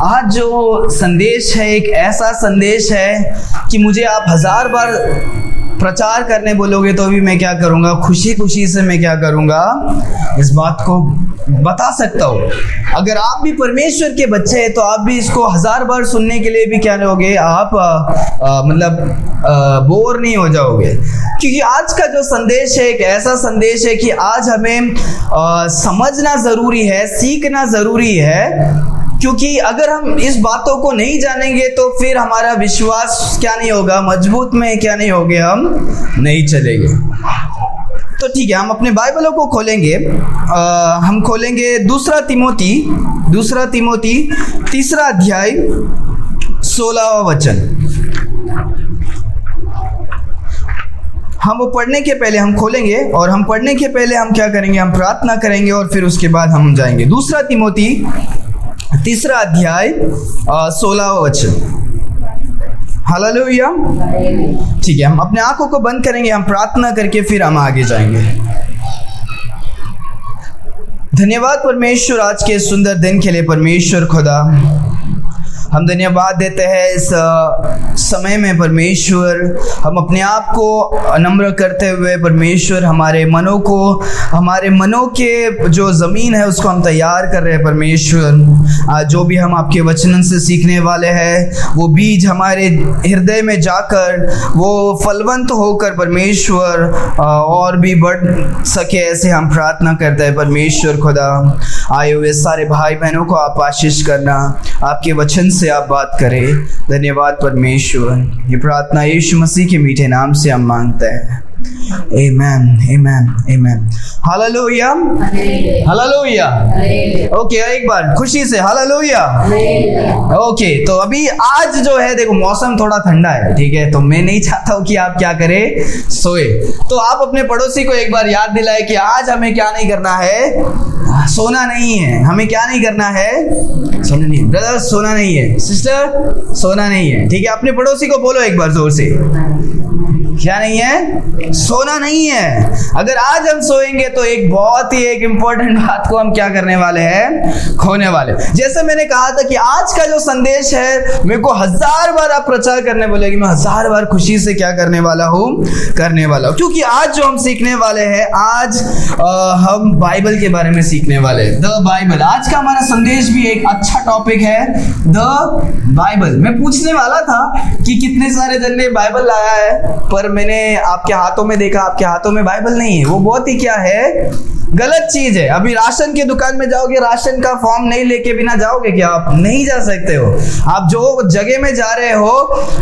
आज जो संदेश है एक ऐसा संदेश है कि मुझे आप 1000 बार प्रचार करने बोलोगे तो भी मैं क्या करूँगा, खुशी खुशी से मैं क्या करूँगा, इस बात को बता सकता हूँ। अगर आप भी परमेश्वर के बच्चे हैं तो आप भी इसको 1000 बार सुनने के लिए भी क्या रहोगे, आप बोर नहीं हो जाओगे। क्योंकि आज का जो संदेश है एक ऐसा संदेश है कि आज हमें समझना ज़रूरी है, सीखना ज़रूरी है। क्योंकि अगर हम इस बातों को नहीं जानेंगे तो फिर हमारा विश्वास क्या नहीं होगा, मजबूत में क्या नहीं होगे, हम नहीं चलेंगे। तो ठीक है, हम अपने बाइबलों को खोलेंगे। हम खोलेंगे दूसरा तिमोथी 3 अध्याय 16वां वचन। हम वो पढ़ने के पहले हम खोलेंगे और हम पढ़ने के पहले हम क्या करेंगे, हम प्रार्थना करेंगे और फिर उसके बाद हम जाएंगे। दूसरा तिमोथी 3 अध्याय 16वां वचन। हालेलुया। ठीक है, हम अपने आंखों को बंद करेंगे, हम प्रार्थना करके फिर हम आगे जाएंगे। धन्यवाद परमेश्वर आज के सुंदर दिन के लिए। परमेश्वर खुदा, हम धन्यवाद देते हैं इस समय में परमेश्वर। हम अपने आप को नम्र करते हुए परमेश्वर हमारे मनों के जो ज़मीन है उसको हम तैयार कर रहे हैं परमेश्वर। आज जो भी हम आपके वचन से सीखने वाले हैं वो बीज हमारे हृदय में जाकर वो फलवंत होकर परमेश्वर और भी बढ़ सके, ऐसे हम प्रार्थना करते हैं परमेश्वर खुदा। आए हुए सारे भाई बहनों को आप आशीष करना, आपके वचन से आप बात करें। धन्यवाद परमेश्वर। ये प्रार्थना यीशु मसीह के मीठे नाम से हम मांगते हैं। Amen, amen, amen. Hallelujah, hallelujah. Okay, एक बार खुशी से हालेलुया। ओके, तो अभी आज जो है देखो मौसम थोड़ा ठंडा है, ठीक है, तो मैं नहीं चाहता हूँ कि आप क्या करें, सोए। तो आप अपने पड़ोसी को एक बार याद दिलाए कि आज हमें क्या नहीं करना है, सोना नहीं है। हमें क्या नहीं करना है, सोना नहीं है। ब्रदर सोना नहीं है, सिस्टर सोना नहीं है, ठीक है। अपने पड़ोसी को बोलो एक बार जोर से, क्या नहीं है, सोना नहीं है। अगर आज हम सोएंगे तो एक बहुत ही इम्पोर्टेंट बात को हम क्या करने वाले हैं, खोने वाले। जैसे मैंने कहा था कि आज का जो संदेश है मेरे को 1000 बार आप प्रचार करने बोलेगी, मैं 1000 बार खुशी से क्या करने वाला हूँ, क्योंकि आज जो हम सीखने वाले हैं, आज हम बाइबल के बारे में सीखने वाले हैं। द बाइबल, आज का हमारा संदेश भी एक अच्छा टॉपिक है, द बाइबल। मैं पूछने वाला था कि कितने सारे जन ने बाइबल लाया है, पर मैंने आपके हाथों में देखा, आपके हाथों में बाइबल नहीं है। वो बहुत ही क्या है, गलत चीज है। अभी राशन की दुकान में जाओगे, राशन का फॉर्म नहीं लेके बिना जाओगे क्या? आप नहीं जा सकते हो। आप जो जगह में जा रहे हो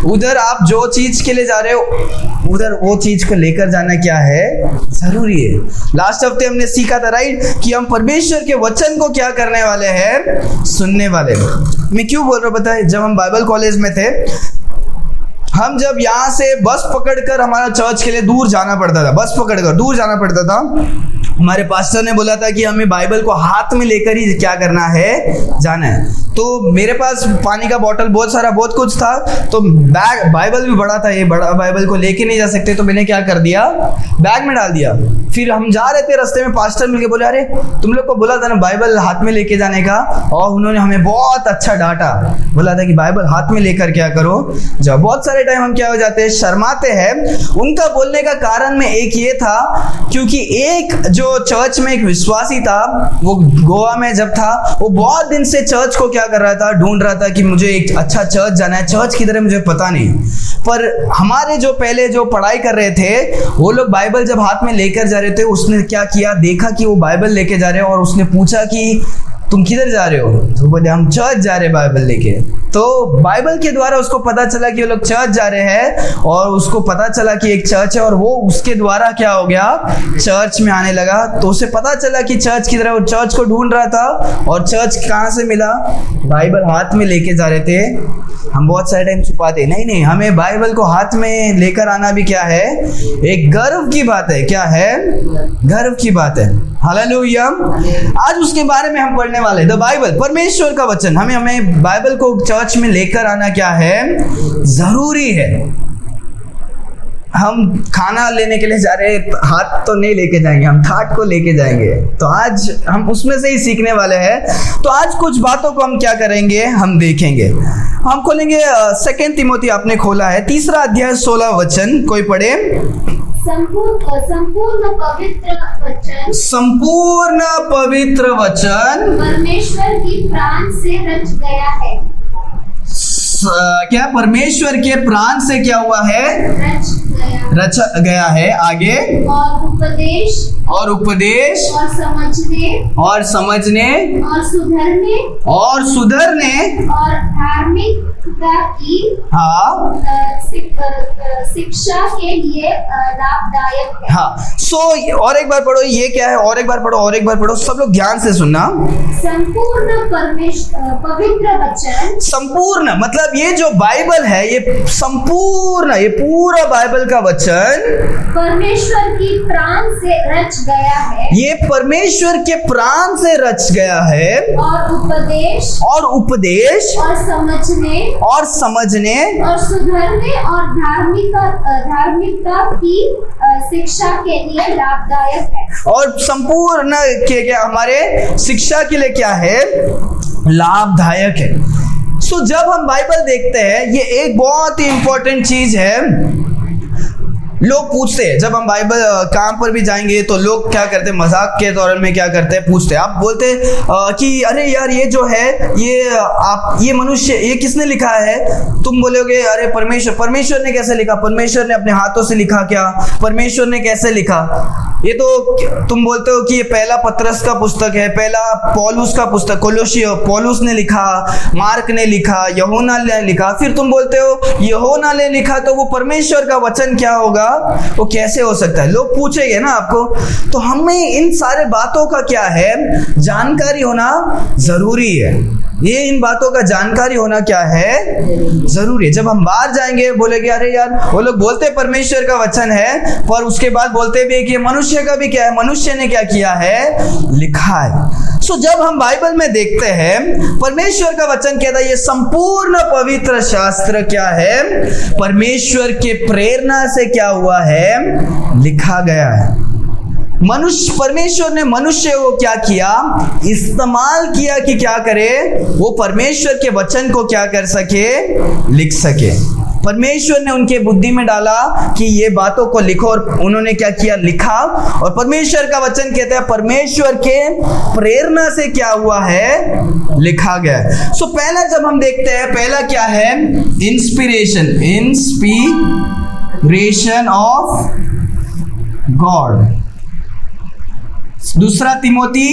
उधर, आप जो चीज के लिए जा रहे हो उधर वो चीज को लेकर जाना क्या है, जरूरी है। लास्ट हफ्ते हमने सीखा था राइट, कि हम परमेश्वर के वचन को क्या करने वाले हैं, सुनने वाले। मैं क्यों बोल रहा हूँ पता है, जब हम बाइबल कॉलेज में थे, हम जब यहाँ से बस पकड़कर हमारा चर्च के लिए दूर जाना पड़ता था, बस पकड़कर दूर जाना पड़ता था। हमारे पास्टर ने बोला था कि हमें बाइबल को हाथ में लेकर ही क्या करना है, जाना है। तो मेरे पास पानी का बोतल बहुत सारा बहुत कुछ था, तो बैग, बाइबल भी बड़ा था, ये बड़ा बाइबल को लेके नहीं जा सकते, तो मैंने क्या कर दिया, बैग में डाल दिया। फिर हम जा रहे थे, रास्ते में पास्टर मिलके बोले, अरे तुम लोग को बोला था ना बाइबल हाथ में लेके जाने का, और उन्होंने हमें बहुत अच्छा डांटा, बोला था कि बाइबल हाथ में लेकर क्या करो, जाओ। बहुत सारे टाइम हम क्या हो जाते हैं, शर्माते हैं। उनका बोलने का कारण में एक ये था, क्योंकि एक जो चर्च में एक विश्वासी था, वो गोवा में जब था, वो बहुत दिन से चर्च को क्या कर रहा था, ढूंढ रहा था कि मुझे एक अच्छा चर्च जाना है, चर्च किधर है मुझे पता नहीं। पर हमारे जो पहले जो पढ़ाई कर रहे थे वो लोग बाइबल जब हाथ में लेकर जा रहे थे, उसने क्या किया, देखा कि वो बाइबल लेके जा रहे हैं, और उसने पूछा कि तुम किधर जा रहे हो, तो बोले हम चर्च जा रहे हैं बाइबल लेके। तो बाइबल के द्वारा उसको पता चला कि वो लोग चर्च जा रहे हैं, और उसको पता चला कि एक चर्च है, और वो उसके द्वारा क्या हो गया, चर्च में आने लगा। तो उसे पता चला कि चर्च किधर है, वो चर्च को ढूंढ रहा था, और चर्च कहाँ से मिला, बाइबल हाथ में लेके जा रहे थे। हम बहुत सारे टाइम छुपाते, नहीं, हमें बाइबल को हाथ में लेकर आना भी क्या है, एक गर्व की बात है। क्या है, गर्व की बात है। हालेलुया। आज उसके बारे में हम पढ़ने वाले, द बाइबल, परमेश्वर का वचन। हमें बाइबल को चर्च में लेकर आना क्या है, जरूरी है। हम खाना लेने के लिए जा रहे हैं, हाथ तो नहीं लेके जाएंगे, हम थाट को लेके जाएंगे। तो आज हम उसमें से ही सीखने वाले हैं। तो आज कुछ बातों को हम क्या करेंगे, हम देखेंगे। हम खोलेंगे 2 तिमोथी, आपने खोला है 3 अध्याय 16 वचन, कोई पढ़े। संपूर्ण पवित्र वचन, संपूर्ण पवित्र वचन परमेश्वर की प्राण से रच गया है। क्या परमेश्वर के प्राण से क्या हुआ है, रचा गया है। आगे, और उपदेश और उपदेश और समझने और समझने और सुधरने और सुधरने और धार्मिकता की शिक्षा के लिए लाभदायक है। हाँ, सो और एक बार पढ़ो, ये क्या है, और एक बार पढ़ो, और एक बार पढ़ो, सब लोग ध्यान से सुनना। संपूर्ण पवित्र वचन, संपूर्ण मतलब ये जो बाइबल है, ये संपूर्ण, ये पूरा बाइबल का वचन परमेश्वर की प्राण से रच गया है। ये परमेश्वर के प्राण से रच गया है। और उपदेश और उपदेश और समझने और समझने और सुधरने और धार्मिकता की शिक्षा के लिए लाभदायक है। और संपूर्ण के क्या हमारे शिक्षा के लिए क्या है, लाभदायक है। सो जब हम बाइबल देखते हैं, ये एक बहुत ही इंपॉर्टेंट चीज है। लोग पूछते हैं, जब हम बाइबल काम पर भी जाएंगे तो लोग क्या करते हैं, मजाक के तौर में क्या करते हैं, पूछते हैं। आप बोलते हैं कि अरे यार ये जो है, ये मनुष्य, ये किसने लिखा है। तुम बोलोगे अरे परमेश्वर ने कैसे लिखा, परमेश्वर ने अपने हाथों से लिखा क्या, परमेश्वर ने कैसे लिखा। ये तो तुम बोलते हो कि ये पहला पतरस का पुस्तक है, पहला पौलुस का पुस्तक, कोलोसियो पौलुस ने लिखा, मार्क ने लिखा, यूहन्ना ने लिखा। फिर तुम बोलते हो यूहन्ना ने लिखा तो वो परमेश्वर का वचन क्या होगा, वो कैसे हो सकता है। लोग पूछेंगे ना आपको। तो हमें इन सारे बातों का क्या है, जानकारी होना जरूरी है। ये इन बातों का जानकारी होना क्या है, जरूरी है। जब हम बाहर जाएंगे बोलेंगे अरे यार, वो लोग बोलते परमेश्वर का वचन है, पर उसके बाद बोलते भी कि मनुष्य का भी क्या है, मनुष्य ने क्या किया है, लिखा है। सो जब हम बाइबल में देखते हैं, परमेश्वर का वचन कहता है, ये संपूर्ण पवित्र शास्त्र क्या है, परमेश्वर के प्रेरणा से क्या हुआ है, लिखा गया है। परमेश्वर ने मनुष्य को क्या किया, इस्तेमाल किया कि क्या करे, वो परमेश्वर के वचन को क्या कर सके, लिख सके। परमेश्वर ने उनके बुद्धि में डाला कि ये बातों को लिखो, और उन्होंने क्या किया, लिखा। और परमेश्वर का वचन कहता है परमेश्वर के प्रेरणा से क्या हुआ है, लिखा गया। सो पहला जब हम देखते हैं, पहला क्या है, इंस्पिरेशन ऑफ गॉड। दूसरा तिमोथी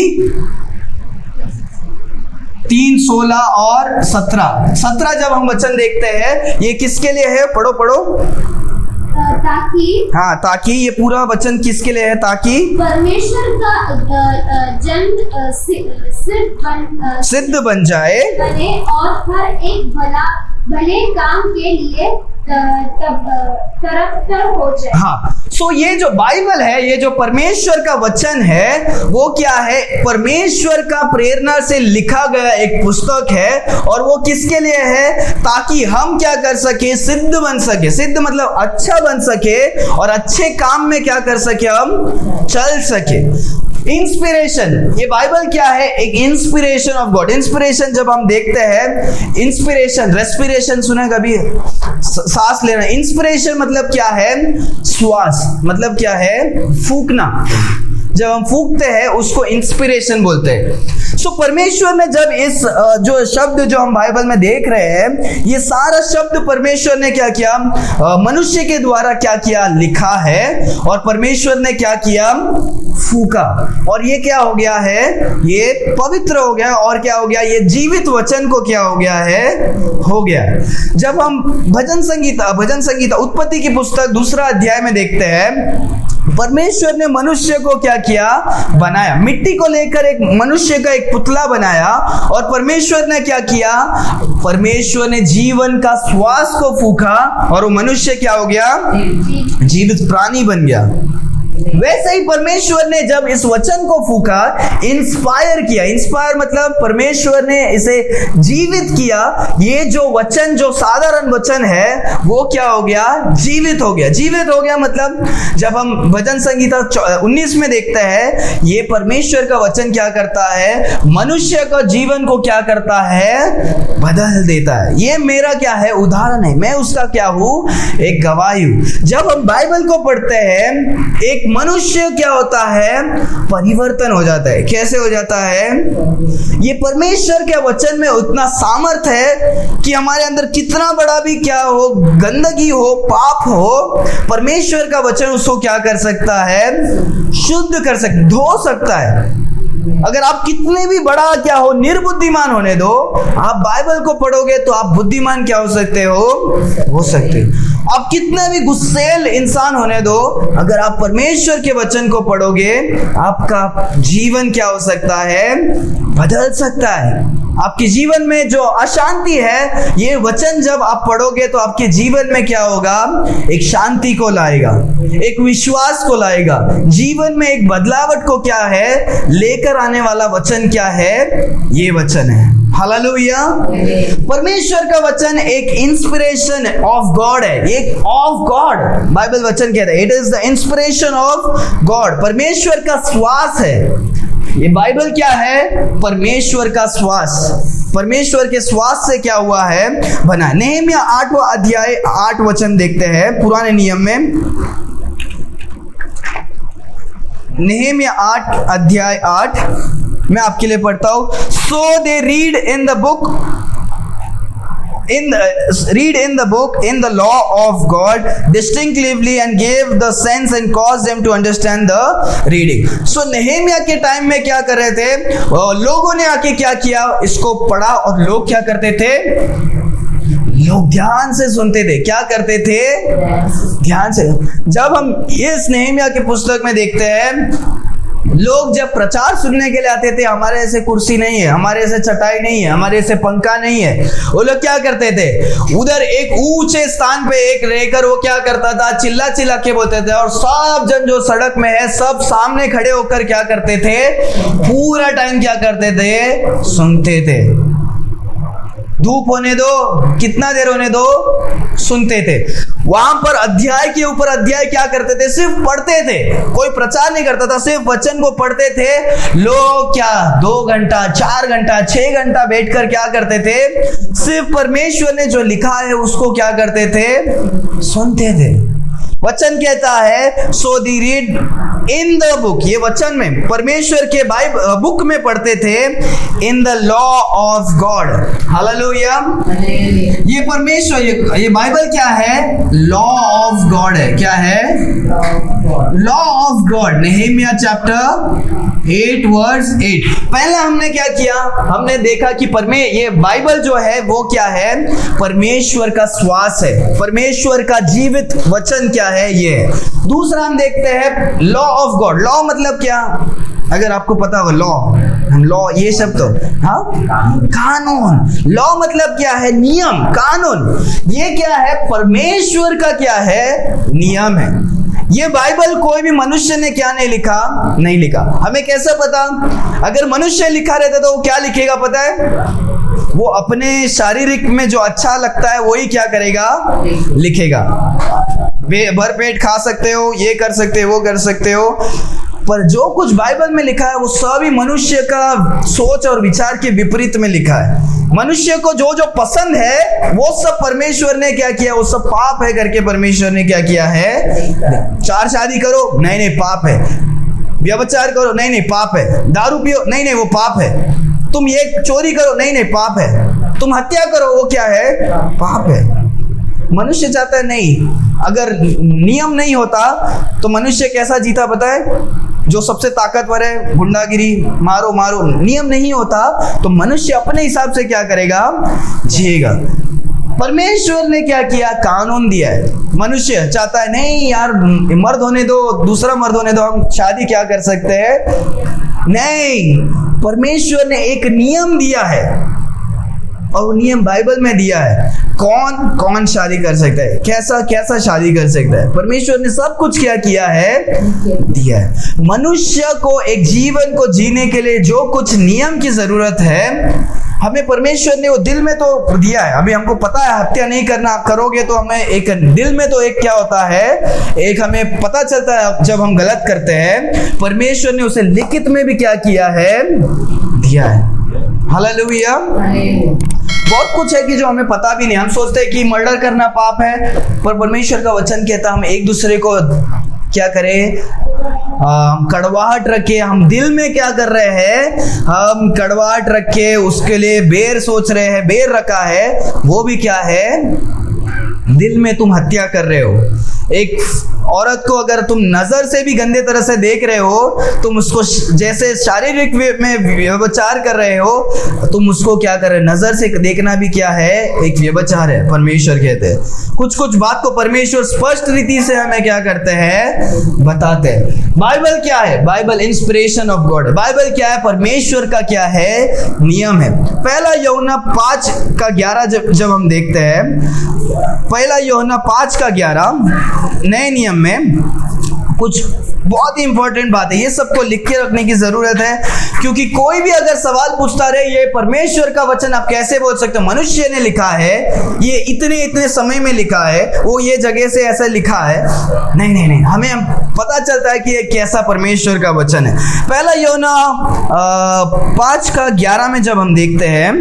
3:16 और 17 जब हम वचन देखते हैं, ये किसके लिए है, पढ़ो। ताकि ये पूरा वचन किसके लिए है, ताकि परमेश्वर का जन सिद्ध बन जाए और हर एक भले काम के लिए तरफतर हो जाए। हाँ, सो ये जो बाइबल है, ये जो परमेश्वर का वचन है, वो क्या है, परमेश्वर का प्रेरणा से लिखा गया एक पुस्तक है। और वो किसके लिए है, ताकि हम क्या कर सके, सिद्ध बन सके। सिद्ध मतलब अच्छा बन सके, और अच्छे काम में क्या कर सके, हम चल सके। इंस्पिरेशन, ये बाइबल क्या है, एक इंस्पिरेशन ऑफ गॉड। इंस्पिरेशन जब हम देखते हैं, इंस्पिरेशन, रेस्पिरेशन सुना कभी, सांस लेना। इंस्पिरेशन मतलब क्या है, श्वास, मतलब क्या है, फूंकना। जब हम फूंकते हैं उसको इंस्पिरेशन बोलते हैं। सो परमेश्वर ने जब इस जो शब्द जो हम बाइबल में देख रहे हैं, ये सारा शब्द परमेश्वर ने क्या किया, मनुष्य के द्वारा क्या किया, लिखा है। और परमेश्वर ने क्या किया, फूंका, और ये क्या हो गया है, ये पवित्र हो गया। और क्या हो गया, ये जीवित वचन को क्या हो गया है, हो गया। जब हम भजन संगीता उत्पत्ति की पुस्तक 2 अध्याय में देखते हैं, परमेश्वर ने मनुष्य को क्या किया, बनाया। मिट्टी को लेकर एक मनुष्य का एक पुतला बनाया, और परमेश्वर ने क्या किया, परमेश्वर ने जीवन का श्वास को फूंका, और वो मनुष्य क्या हो गया, जीवित प्राणी बन गया। वैसे ही परमेश्वर ने जब इस वचन को फूका, इंस्पायर किया, इंस्पायर मतलब परमेश्वर ने इसे जीवित किया, ये जो वचन, जो साधारण वचन है वो क्या हो गया? जीवित हो गया। जीवित हो गया मतलब जब हम भजन संगीता 19 में देखते हैं, ये परमेश्वर का वचन क्या करता है? मनुष्य का जीवन को क्या करता है? बदल देता है। ये मेरा क्या है? उदाहरण है, मैं उसका क्या हूं? एक गवाही हूं। जब हम बाइबल को पढ़ते हैं, एक मनुष्य क्या होता है? परिवर्तन हो जाता है। कैसे हो जाता है? ये परमेश्वर के वचन में उतना सामर्थ्य है कि हमारे अंदर कितना बड़ा भी क्या हो, गंदगी हो, पाप हो, परमेश्वर का वचन उसको क्या कर सकता है? शुद्ध कर सकता, धो सकता है। अगर आप कितने भी बड़ा क्या हो, निर्बुद्धिमान होने दो, आप बाइबल को पढ़ोगे तो आप बुद्धिमान क्या हो सकते हो सकते हो। आप कितने भी गुस्सेल इंसान होने दो, अगर आप परमेश्वर के वचन को पढ़ोगे, आपका जीवन क्या हो सकता है? बदल सकता है। आपके जीवन में जो अशांति है, ये वचन जब आप पढ़ोगे तो आपके जीवन में क्या होगा? एक शांति को लाएगा, एक विश्वास को लाएगा, जीवन में एक बदलावट को क्या है? लेकर आने वाला वचन क्या है? ये वचन है। हालेलुया। परमेश्वर का वचन एक इंस्पिरेशन ऑफ गॉड है, एक ऑफ गॉड। बाइबल वचन कहता है it is the inspiration of God. परमेश्वर का श्वास है ये बाइबल। क्या है? परमेश्वर का श्वास। परमेश्वर के श्वास से क्या हुआ है? बना। नहम्याह 8वां अध्याय 8 वचन देखते हैं पुराने नियम में। नहम्याह 8 अध्याय 8 मैं आपके लिए पढ़ता हूं। So they read in the book in the law of God distinctively and gave the sense and caused them to understand the reading. So नहम्याह के टाइम में क्या कर रहे थे? लोगों ने आके क्या किया? इसको पढ़ा और लोग क्या करते थे? लोग ध्यान से सुनते थे। क्या करते थे? ध्यान से। जब हम इस नहम्याह की पुस्तक में देखते हैं, लोग जब प्रचार सुनने के लिए आते थे, हमारे ऐसे कुर्सी नहीं है, हमारे ऐसे चटाई नहीं है, हमारे ऐसे पंखा नहीं है, वो लोग क्या करते थे? उधर एक ऊंचे स्थान पे एक रहकर वो क्या करता था? चिल्ला चिल्ला के बोलते थे, और सब जन जो सड़क में है सब सामने खड़े होकर क्या करते थे? पूरा टाइम क्या करते थे? सुनते थे। धूप होने दो, कितना देर होने दो, सुनते थे। वहां पर अध्याय के ऊपर अध्याय क्या करते थे? सिर्फ पढ़ते थे। कोई प्रचार नहीं करता था, सिर्फ वचन को पढ़ते थे। लोग क्या 2 घंटा 4 घंटा 6 घंटा बैठकर क्या करते थे? सिर्फ परमेश्वर ने जो लिखा है उसको क्या करते थे? सुनते थे। वचन कहता है सो दी रीड इन द बुक। ये वचन में परमेश्वर के बुक में पढ़ते थे, in the law of God. Hallelujah. ये परमेश्वर, ये बाइबल क्या है? लॉ ऑफ गॉड है। क्या है? Law of God. नहम्याह चैप्टर 8 वर्स 8। पहले हमने क्या किया? हमने देखा कि ये बाइबल जो है वो क्या है? परमेश्वर का श्वास है, परमेश्वर का जीवित वचन क्या है? ये। दूसरा हम देखते हैं लॉ ऑफ गॉड। लॉ मतलब क्या? अगर आपको पता हो लॉ ये शब्द तो हाँ, कानून। लॉ मतलब क्या है? नियम, कानून। ये क्या है? परमेश्वर का क्या है? नियम है। ये बाइबल कोई भी मनुष्य ने क्या नहीं लिखा? नहीं लिखा। हमें कैसे पता? अगर मनुष्य लिखा रहता तो वो क्या लिखेगा पता है? वो अपने शारीरिक में जो अच्छा लगता है वही क्या करेगा? लिखेगा। भर पेट खा सकते हो, ये कर सकते हो, वो कर सकते हो, पर जो कुछ बाइबल में लिखा है वो सभी मनुष्य का सोच और विचार के विपरीत में लिखा है। मनुष्य को जो जो पसंद है वो सब परमेश्वर ने क्या किया? वो सब पाप है करके परमेश्वर ने क्या किया है? 4 शादी करो, नहीं नहीं पाप है। व्यभिचार करो, नहीं नहीं पाप है। दारू पियो, नहीं नहीं वो पाप है। तुम ये चोरी करो, नहीं नहीं पाप है। तुम हत्या करो, वो क्या है? पाप है। मनुष्य चाहता है नहीं, अगर नियम नहीं होता तो मनुष्य कैसा जीता पता है? जो सबसे ताकतवर है, गुंडागिरी, मारो मारो। नियम नहीं होता तो मनुष्य अपने हिसाब से क्या करेगा? जिएगा। परमेश्वर ने क्या किया? कानून दिया है। मनुष्य चाहता है नहीं यार, मर्द होने दो, दूसरा मर्द होने दो, हम शादी क्या कर सकते हैं? नहीं, परमेश्वर ने एक नियम दिया है। और वो नियम बाइबल में दिया है। कौन कौन शादी कर सकता है, कैसा कैसा शादी कर सकता है, परमेश्वर ने सब कुछ क्या किया है, दिया है। मनुष्य को एक जीवन को जीने के लिए जो कुछ नियम की जरूरत है, हमें परमेश्वर ने वो दिल में तो दिया है। अभी हमको पता है हत्या नहीं करना, करोगे तो हमें एक दिल में तो एक क्या होता है, एक हमें पता चलता है जब हम गलत करते हैं। परमेश्वर ने उसे लिखित में भी क्या किया है, दिया है। हालेलुया। बहुत कुछ है कि जो हमें पता भी नहीं। हम सोचते हैं कि मर्डर करना पाप है, पर परमेश्वर का वचन कहता है हम एक दूसरे को क्या करें, कड़वाहट रखे। हम दिल में क्या कर रहे हैं, हम कड़वाहट रखे, उसके लिए बेर सोच रहे हैं, बेर रखा है, वो भी क्या है, दिल में तुम हत्या कर रहे हो। एक औरत को अगर तुम नजर से भी गंदे तरह से देख रहे हो, तुम उसको जैसे शारीरिक में व्यभिचार कर रहे हो, तुम उसको क्या कर रहे हो, नजर से देखना भी क्या है, एक व्यभिचार है। परमेश्वर कहते हैं कुछ कुछ बात को परमेश्वर स्पष्ट रीति से हमें क्या करते हैं, बताते हैं। बाइबल क्या है, Bible inspiration of God. Bible क्या है, परमेश्वर का क्या है, नियम है। पहला यूहन्ना 5:11 जब हम देखते हैं, पहला यूहन्ना 5:11 नए नियम में कुछ बहुत ही इंपॉर्टेंट बात है। ये सबको लिख के रखने की जरूरत है, क्योंकि कोई भी अगर सवाल पूछता रहे ये परमेश्वर का वचन आप कैसे बोल सकते हो, मनुष्य ने लिखा है, ये इतने इतने समय में लिखा है, वो ये जगह से ऐसा लिखा है, नहीं नहीं नहीं, हमें पता चलता है कि ये कैसा परमेश्वर का वचन है। पहला यूहन्ना 5:11 में जब हम देखते हैं,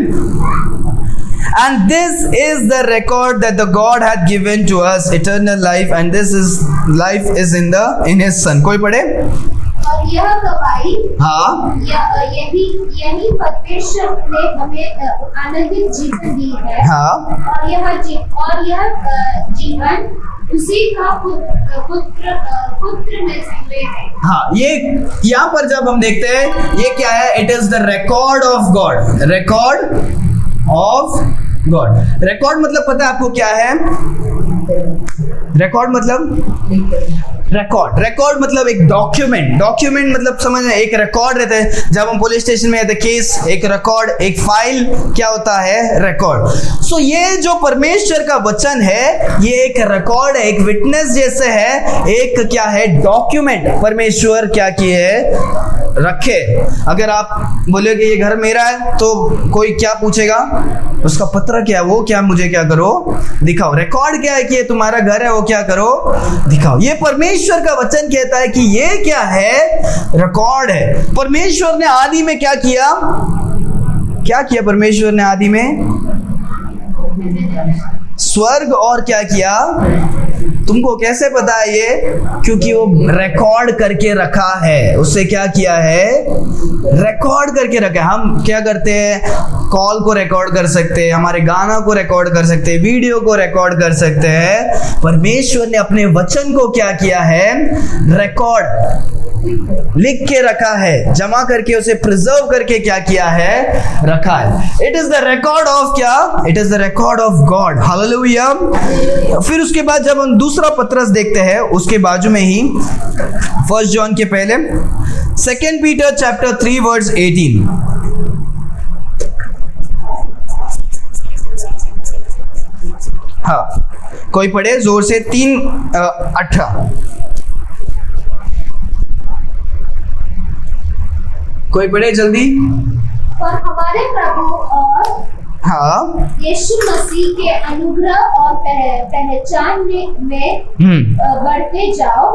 and this is the record that the God had given to us eternal life, and this is life is in his son। कोई पढ़े। और यह गवाही, हाँ, यही परमेश्वर ने हमें आनंदित जीवन दी है। हाँ, और यह जीवन उसी का पुत्र में हुए है। हाँ, ये यहाँ पर जब हम देखते हैं ये क्या है, it is the record of God. Record of God. Record मतलब पता है आपको क्या है, रिकॉर्ड मतलब रिकॉर्ड मतलब एक डॉक्यूमेंट। डॉक्यूमेंट मतलब समझ में, एक रिकॉर्ड रहता है। जब हम पुलिस स्टेशन में आते केस, एक रिकॉर्ड, एक फाइल क्या होता है, रिकॉर्ड। सो ये जो परमेश्वर का वचन है, ये एक रिकॉर्ड है, एक विटनेस जैसे है, एक क्या है, डॉक्यूमेंट परमेश्वर क्या किए है, रखे। अगर आप बोलोगे ये घर मेरा है, तो कोई क्या पूछेगा, उसका पत्र क्या है, वो क्या, मुझे क्या करो, दिखाओ। रिकॉर्ड क्या है कि ये तुम्हारा घर है, वो क्या करो, दिखाओ। ये परमेश्वर का वचन कहता है कि ये क्या है, रिकॉर्ड है। परमेश्वर ने आदि में क्या किया, क्या किया परमेश्वर ने आदि में, स्वर्ग और क्या किया, तुमको कैसे पता है ये, क्योंकि वो रिकॉर्ड करके रखा है। उससे क्या किया है, रिकॉर्ड करके रखा है। हम क्या करते हैं, कॉल को रिकॉर्ड कर सकते हैं, हमारे गाना को रिकॉर्ड कर सकते हैं, वीडियो को रिकॉर्ड कर सकते हैं। परमेश्वर ने अपने वचन को क्या किया है, रिकॉर्ड लिख के रखा है, जमा करके उसे प्रिजर्व करके क्या किया है, रखा है। It is the record of क्या, it is the record of God. Hallelujah. फिर उसके बाद जब हम दूसरा पत्रस देखते हैं, उसके बाजू में ही 1 जॉन के पहले 2 पीटर चैप्टर 3 वर्स 18। हाँ, कोई पढ़े जोर से, 3:18। कोई पढ़े जल्दी। और हमारे प्रभु और हाँ, यीशु मसीह के अनुग्रह और पहचान में बढ़ते जाओ।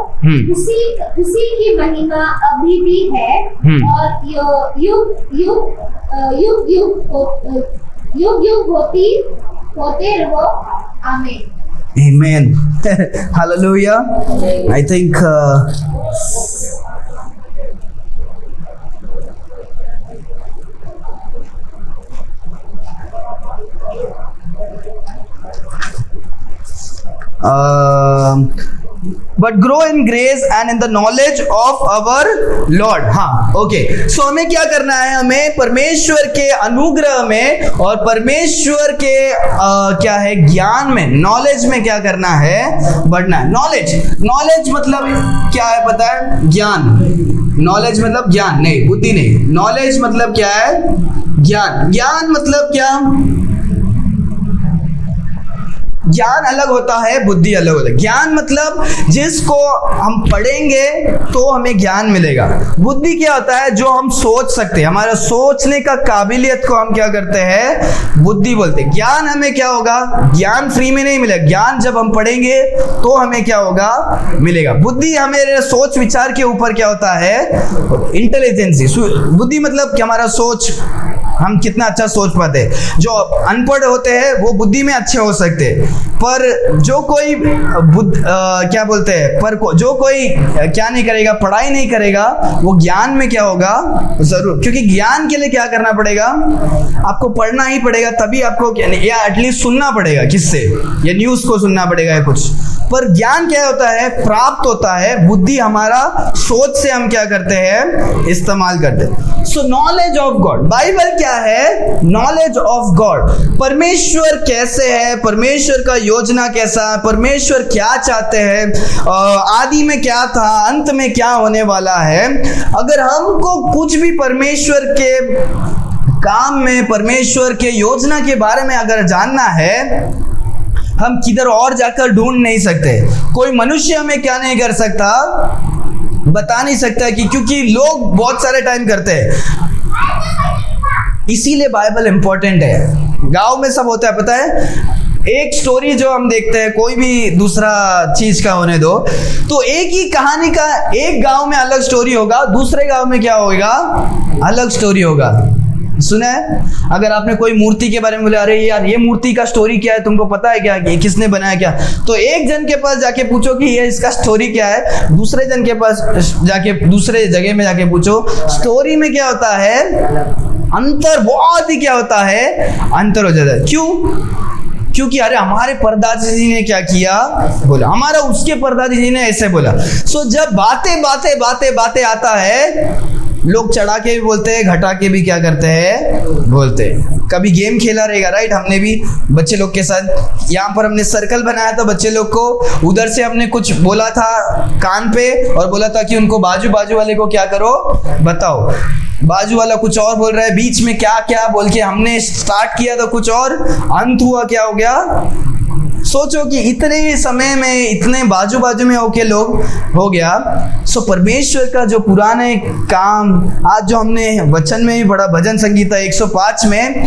उसी की महिमा अभी भी है और युग होते रहो। आमीन। Amen. Hallelujah. I think but grow in grace and in the knowledge of our Lord। हाँ, ओके। सो हमें क्या करना है, हमें परमेश्वर के अनुग्रह में और परमेश्वर के क्या है, ज्ञान में, नॉलेज में क्या करना है, बढ़ना है। नॉलेज मतलब क्या है पता है, ज्ञान। नॉलेज मतलब ज्ञान नहीं, बुद्धि नहीं। नॉलेज मतलब क्या है, ज्ञान। ज्ञान मतलब क्या, ज्ञान अलग होता है, बुद्धि अलग होता है। ज्ञान मतलब जिसको हम पढ़ेंगे तो हमें ज्ञान मिलेगा। बुद्धि क्या होता है? जो हम सोच सकते हैं, हमारा सोचने का काबिलियत को हम क्या करते हैं? बुद्धि बोलते हैं। ज्ञान हमें क्या होगा? ज्ञान फ्री में नहीं मिलेगा, ज्ञान जब हम पढ़ेंगे तो हमें क्या होगा? मिलेगा। बुद्धि हमें सोच विचार के ऊपर क्या होता है? इंटेलिजेंसी। बुद्धि मतलब कि हमारा सोच, हम कितना अच्छा सोच पाते हैं। जो अनपढ़ होते हैं वो बुद्धि में अच्छे हो सकते हैं, पर जो कोई क्या बोलते हैं, पर जो कोई क्या नहीं करेगा, पढ़ाई नहीं करेगा, वो ज्ञान में क्या होगा? जरूर। क्योंकि ज्ञान के लिए क्या करना पड़ेगा? आपको पढ़ना ही पड़ेगा, तभी आपको, या एटलीस्ट सुनना पड़ेगा। किससे? या न्यूज को सुनना पड़ेगा या कुछ। पर ज्ञान क्या होता है? प्राप्त होता है। बुद्धि हमारा सोच से हम क्या करते हैं? इस्तेमाल करते हैं। सो नॉलेज ऑफ गॉड, बाइबल क्या है? Knowledge of God. परमेश्वर कैसे है, परमेश्वर का योजना कैसा है, परमेश्वर क्या चाहते हैं, आदि में क्या था, अंत में क्या होने वाला है। अगर हमको कुछ भी परमेश्वर के काम में, परमेश्वर के योजना के बारे में अगर जानना है, हम किधर और जाकर ढूंढ नहीं सकते। कोई मनुष्य हमें क्या नहीं कर सकता? बता नहीं सकता। कि क्योंकि लोग बहुत सारे टाइम करते हैं, इसीलिए बाइबल इंपॉर्टेंट है। गांव में सब होता है, पता है? एक स्टोरी जो हम देखते हैं, कोई भी दूसरा चीज का होने दो, तो एक ही कहानी का एक गांव में अलग स्टोरी होगा, दूसरे गांव में क्या होगा? अलग स्टोरी होगा। सुना है? अगर आपने कोई मूर्ति के बारे में बोला, अरे यार ये मूर्ति का स्टोरी क्या है, तुमको पता है क्या, ये किसने बनाया क्या? तो एक जन के पास जाके पूछो कि ये इसका स्टोरी क्या है, दूसरे जन के पास जाके, दूसरे जगह में जाके पूछो, स्टोरी में क्या होता है? अंतर बहुत ही क्या होता है? अंतर हो जाता है। क्यों? क्योंकि अरे हमारे परदादी जी ने क्या किया बोला, हमारा उसके परदादी जी ने ऐसे बोला। सो जब बातें आता है, लोग चढ़ा के भी बोलते हैं, घटा के भी क्या करते हैं? बोलते हैं। कभी गेम खेला रहेगा, राइट? हमने भी बच्चे लोग के साथ यहाँ पर हमने सर्कल बनाया था बच्चे लोग को, उधर से हमने कुछ बोला था कान पे और बोला था कि उनको बाजू वाले को क्या करो, बताओ। बाजू वाला कुछ और बोल रहा है, बीच में क्या बोल के हमने स्टार्ट किया था कुछ और, अंत हुआ क्या हो गया? सोचो कि इतने समय में इतने बाजू में होके लोग हो गया। सो परमेश्वर का जो पुराने काम, आज जो हमने वचन में भी पढ़ा, भजन संगीता 105 में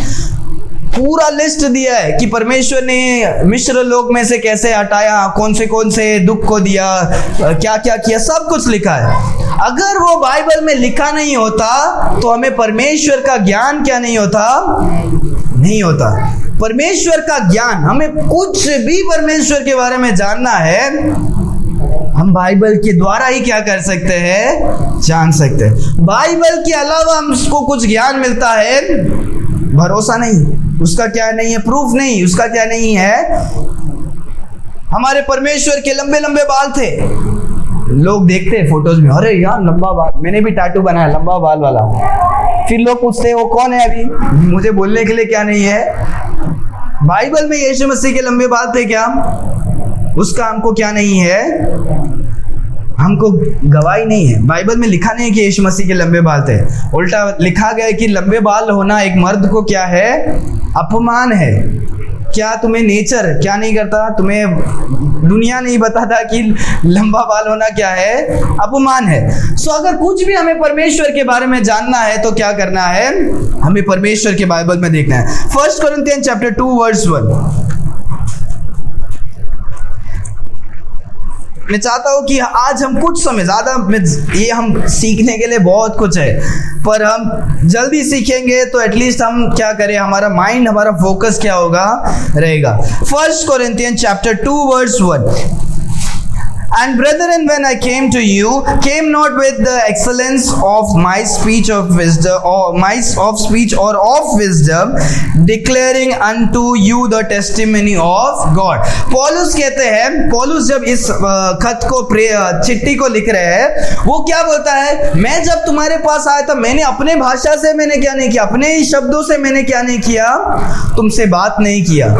पूरा लिस्ट दिया है कि परमेश्वर ने मिस्र लोक में से कैसे हटाया, कौन से दुख को दिया, क्या किया, सब कुछ लिखा है। अगर वो बाइबल में लिखा नहीं होता तो हमें परमेश्वर का ज्ञान क्या नहीं होता? नहीं होता। परमेश्वर का ज्ञान, हमें कुछ भी परमेश्वर के बारे में जानना है, हम बाइबल के द्वारा ही क्या कर सकते हैं? जान सकते हैं। बाइबल के अलावा हमको कुछ ज्ञान मिलता है, भरोसा नहीं, उसका क्या नहीं है? प्रूफ नहीं, उसका क्या नहीं है? हमारे परमेश्वर के लंबे बाल थे, लोग देखते हैं फोटोज में, अरे यार लंबा बाल, मैंने भी टैटू बनाया लंबा बाल वाला। फिर लोग पूछते हैं वो कौन है? अभी मुझे बोलने के लिए क्या नहीं है? बाइबल में यीशु मसीह के लंबे बाल थे क्या? उसका हमको क्या नहीं है? हमको गवाही नहीं है। बाइबल में लिखा नहीं है कि यीशु मसीह के लंबे बाल थे, उल्टा लिखा गया है कि लंबे बाल होना एक मर्द को क्या है? अपमान है। क्या तुम्हें नेचर क्या नहीं करता? तुम्हें दुनिया नहीं बताता कि लंबा बाल होना क्या है? अपमान है। सो अगर कुछ भी हमें परमेश्वर के बारे में जानना है तो क्या करना है? हमें परमेश्वर के बाइबल में देखना है। 1 कोरिन्थियन चैप्टर 2 वर्स 1। मैं चाहता हूँ कि आज हम कुछ समय ज़्यादा, ये हम सीखने के लिए बहुत कुछ है, पर हम जल्दी सीखेंगे तो एटलीस्ट हम क्या करें, हमारा माइंड, हमारा फोकस क्या होगा? रहेगा। 1 Corinthian chapter 2 verse 1। And brethren, when I came to you, came not with the excellence of my speech of wisdom, or of wisdom, declaring unto you the testimony of God. पौलुस कहते हैं, पौलुस जब इस खत को, चिट्ठी को लिख रहे हैं, वो क्या बोलता है? मैं जब तुम्हारे पास आया था, मैंने अपने भाषा से मैंने क्या नहीं किया, अपने ही शब्दों से मैंने क्या नहीं किया? तुमसे बात नहीं किया।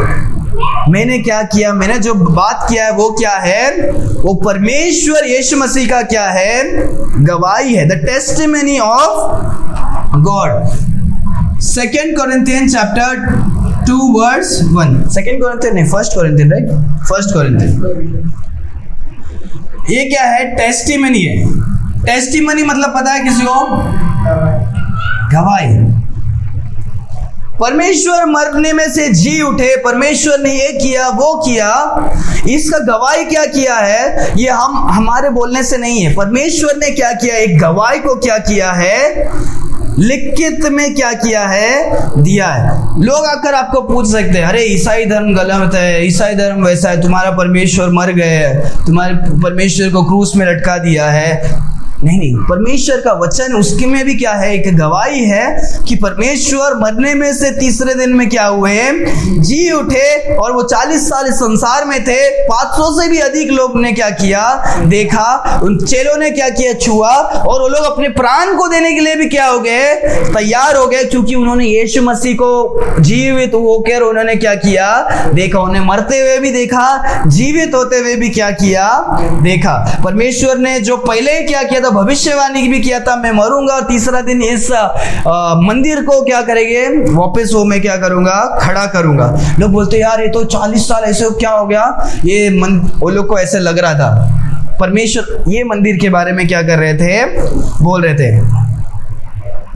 मैंने क्या किया? मैंने जो बात किया है वो क्या है? वो परमेश्वर यीशु मसीह का क्या है? गवाही है। The testimony of God. 2 Corinthian chapter 2:1। 2 Corinthian नहीं, 1 कोरिन्थियन, राइट, 1 कोरिन्थियन। ये क्या है? टेस्टिमनी है। टेस्टिमनी मतलब पता है किसी को? गवाही। परमेश्वर मरने में से जी उठे, परमेश्वर ने ये किया वो किया, इसका गवाही क्या किया है? ये हमारे बोलने से नहीं है, परमेश्वर ने क्या किया, एक गवाही को क्या किया है, लिखित में क्या किया है, दिया है। लोग आकर आपको पूछ सकते हैं, अरे ईसाई धर्म गलत है, ईसाई धर्म वैसा है, तुम्हारा परमेश्वर मर गए, तुम्हारे परमेश्वर को क्रूस में लटका दिया है। नहीं, परमेश्वर का वचन उसके में भी क्या है, एक गवाही है कि परमेश्वर मरने में से तीसरे दिन में क्या हुए, जी उठे। और वो 40 साल इस संसार में थे, 500 से भी अधिक लोग ने क्या किया, देखा, उन चेलों ने क्या किया, छुआ, और वो लोग अपने प्राण को देने के लिए भी क्या हो गए, तैयार हो गए, क्योंकि उन्होंने यीशु मसीह को जीवित होकर उन्होंने क्या किया, देखा। उन्हें मरते हुए भी देखा, जीवित होते हुए भी क्या किया, देखा। परमेश्वर ने जो पहले क्या किया, भविष्यवाणी भी किया था, मैं मरूंगा और तीसरा दिन इस मंदिर को क्या करेंगे, वापस वो मैं क्या करूंगा, खड़ा करूंगा। लोग बोलते यार ये तो 40 साल ऐसे क्या हो गया, ये वो लोग को ऐसे लग रहा था। परमेश्वर ये मंदिर के बारे में क्या कर रहे थे, बोल रहे थे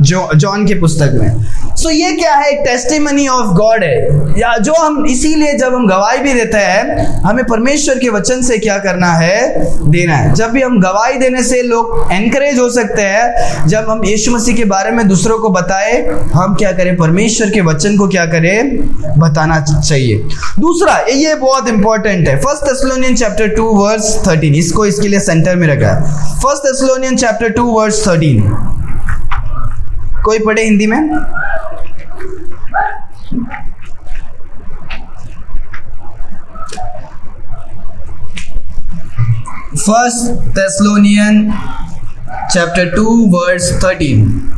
जॉन की पुस्तक में। सो ये क्या है, एक टेस्टिमनी ऑफ गॉड है, या जो हम इसीलिए जब हम गवाही भी देते हैं, हमें परमेश्वर के वचन से क्या करना है, देना है। जब भी हम गवाही देने से लोग एनकरेज हो सकते हैं, जब हम यीशु मसीह के बारे में दूसरों को बताएं, हम क्या करें, परमेश्वर के वचन को क्या करें, बताना चाहिए। दूसरा, ये बहुत इंपॉर्टेंट है, 1 थेस्सलोनियन चैप्टर 2:13, इसको इसके लिए सेंटर में रखा है। 1 थेस्सलोनियन चैप्टर 2:13, कोई पढ़े हिंदी में? First Thessalonians chapter 2:13।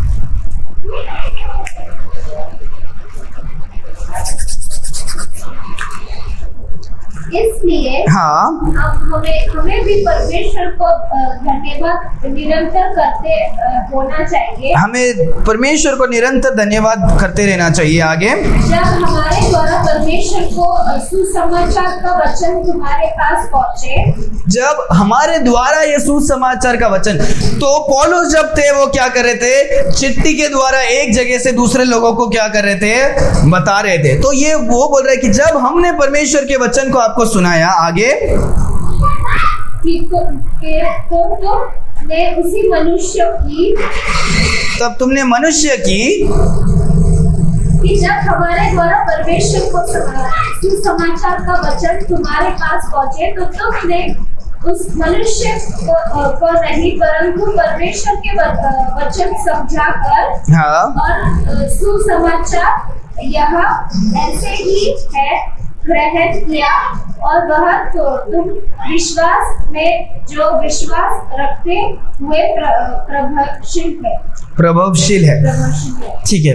इसलिए हाँ, हमें भी परमेश्वर को धन्यवाद निरंतर करते होना चाहिए। हमें परमेश्वर को निरंतर धन्यवाद करते रहना चाहिए। आगे, जब हमारे द्वारा परमेश्वर को सुसमाचार का वचन तुम्हारे पास पहुँचे, जब हमारे द्वारा ये सुसमाचार का वचन, तो पौलुस जब थे वो क्या कर रहे थे, चिट्ठी के द्वारा एक जगह से दूसरे लोगों को क्या कर रहे थे, बता रहे थे। तो ये वो बोल रहे कि जब हमने परमेश्वर के वचन को आपको सुनाया, आगे तुमने उसी मनुष्य की, तब तुमने मनुष्य की, कि जब हमारे द्वारा परमेश्वर को सुसमाचार का वचन तुम्हारे पास पहुंचे, तो तुमने उस मनुष्य को नहीं परंतु परमेश्वर के वचन समझाकर, हाँ, और सुसमाचार यह ऐसे ही है ग्रहण किया, और वह तो तुम विश्वास में जो विश्वास रखते हुए प्रभावशील है। ठीक है,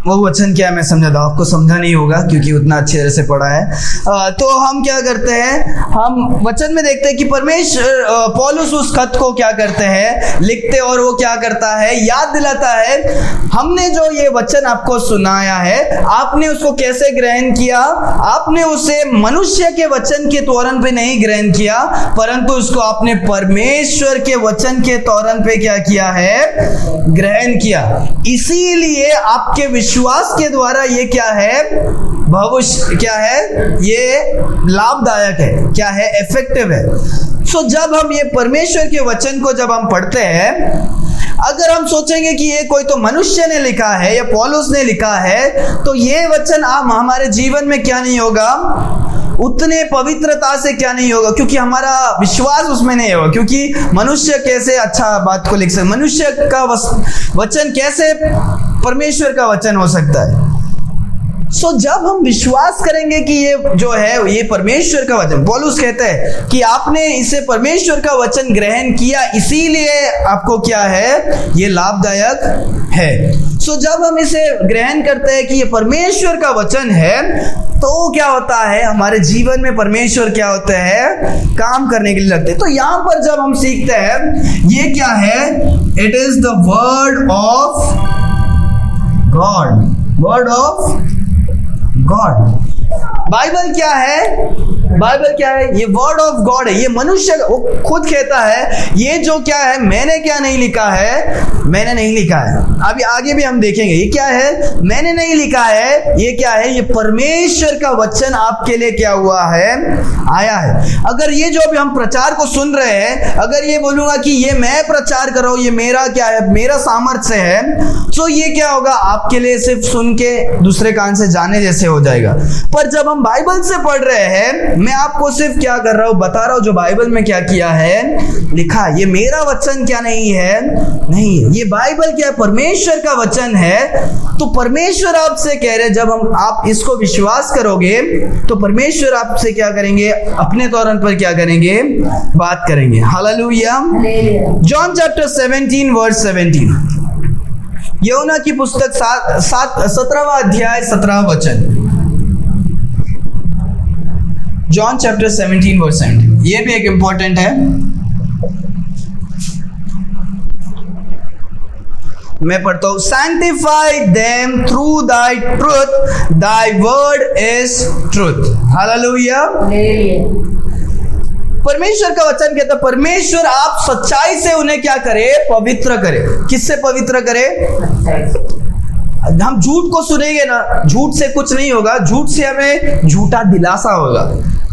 वो वचन क्या है मैं समझा था, आपको समझा नहीं होगा क्योंकि उतना अच्छे तरह से पढ़ा है। तो हम क्या करते हैं, हम वचन में देखते हैं कि परमेश्वर पौलुस उस खत को क्या करते हैं, लिखते, और वो क्या करता है, याद दिलाता है, हमने जो ये वचन आपको सुनाया है, आपने उसको कैसे ग्रहण किया। आपने उसे मनुष्य के वचन के तौरन पे नहीं ग्रहण किया, परंतु उसको आपने परमेश्वर के वचन के तौरन पे क्या किया है, ग्रहण किया। इसीलिए आपके विश्वास के द्वारा ये क्या है, भविष्य क्या है, ये लाभदायक है, क्या है, इफेक्टिव है। सो जब हम ये परमेश्वर के वचन को जब हम पढ़ते हैं, अगर हम सोचेंगे कि ये कोई तो मनुष्य ने लिखा है या पौलुस ने लिखा है, तो ये वचन हमारे जीवन में क्या नहीं होगा, उतने पवित्रता से क्या नहीं होगा, क्योंकि हमारा विश्वास उसमें नहीं होगा। क्योंकि मनुष्य कैसे अच्छा बात को लिख सकता, मनुष्य का वचन कैसे परमेश्वर का वचन हो सकता है। सो जब हम विश्वास करेंगे कि ये जो है ये परमेश्वर का वचन, पौलुस कहते हैं कि आपने इसे परमेश्वर का वचन ग्रहण किया, इसीलिए आपको क्या है, ये लाभदायक है। सो जब हम इसे ग्रहण करते हैं कि ये परमेश्वर का वचन है, तो क्या होता है, हमारे जीवन में परमेश्वर क्या होते हैं, काम करने के लिए लगते हैं। तो यहाँ पर जब हम सीखते हैं, ये क्या है, it is the word of God, word of God. Bible क्या है? बाइबल क्या है? ये वर्ड ऑफ गॉड है। ये मनुष्य वो खुद कहता है ये जो क्या है, मैंने क्या नहीं लिखा है, मैंने नहीं लिखा है। अभी आगे भी हम देखेंगे ये क्या है, मैंने नहीं लिखा है। ये क्या है? ये परमेश्वर का वचन आपके लिए क्या हुआ है, आया है। अगर ये जो अभी हम प्रचार को सुन रहे हैं, अगर ये बोलूंगा कि ये मैं प्रचार कर रहा हूं, ये मेरा क्या है, मेरा सामर्थ्य है, तो ये क्या होगा, आपके लिए सिर्फ सुन के दूसरे कान से जाने जैसे हो जाएगा। पर जब हम बाइबल से पढ़ रहे हैं, मैं आपको सिर्फ क्या कर रहा हूं, बता रहा हूं जो बाइबल में क्या किया है, लिखा। ये मेरा वचन क्या नहीं है, नहीं है। ये बाइबल क्या है, परमेश्वर का वचन है। तो परमेश्वर आपसे कह रहे, जब आप इसको विश्वास करोगे तो परमेश्वर आपसे क्या करेंगे, अपने तौर पर क्या करेंगे, बात करेंगे। हालेलुया। जॉन चैप्टर 17 वर्स 17, यूहन्ना की पुस्तक 17वां अध्याय 17वां वचन। जॉन चैप्टर 17 वर्स 17, ये भी एक इंपॉर्टेंट है। मैं पढ़ता हूं, sanctify them through thy truth, thy word is truth. Hallelujah. परमेश्वर का वचन कहता है, परमेश्वर आप सच्चाई से उन्हें क्या करे, पवित्र करे। किससे पवित्र करे? हम झूठ को सुनेंगे ना, झूठ से कुछ नहीं होगा, झूठ से हमें झूठा दिलासा होगा।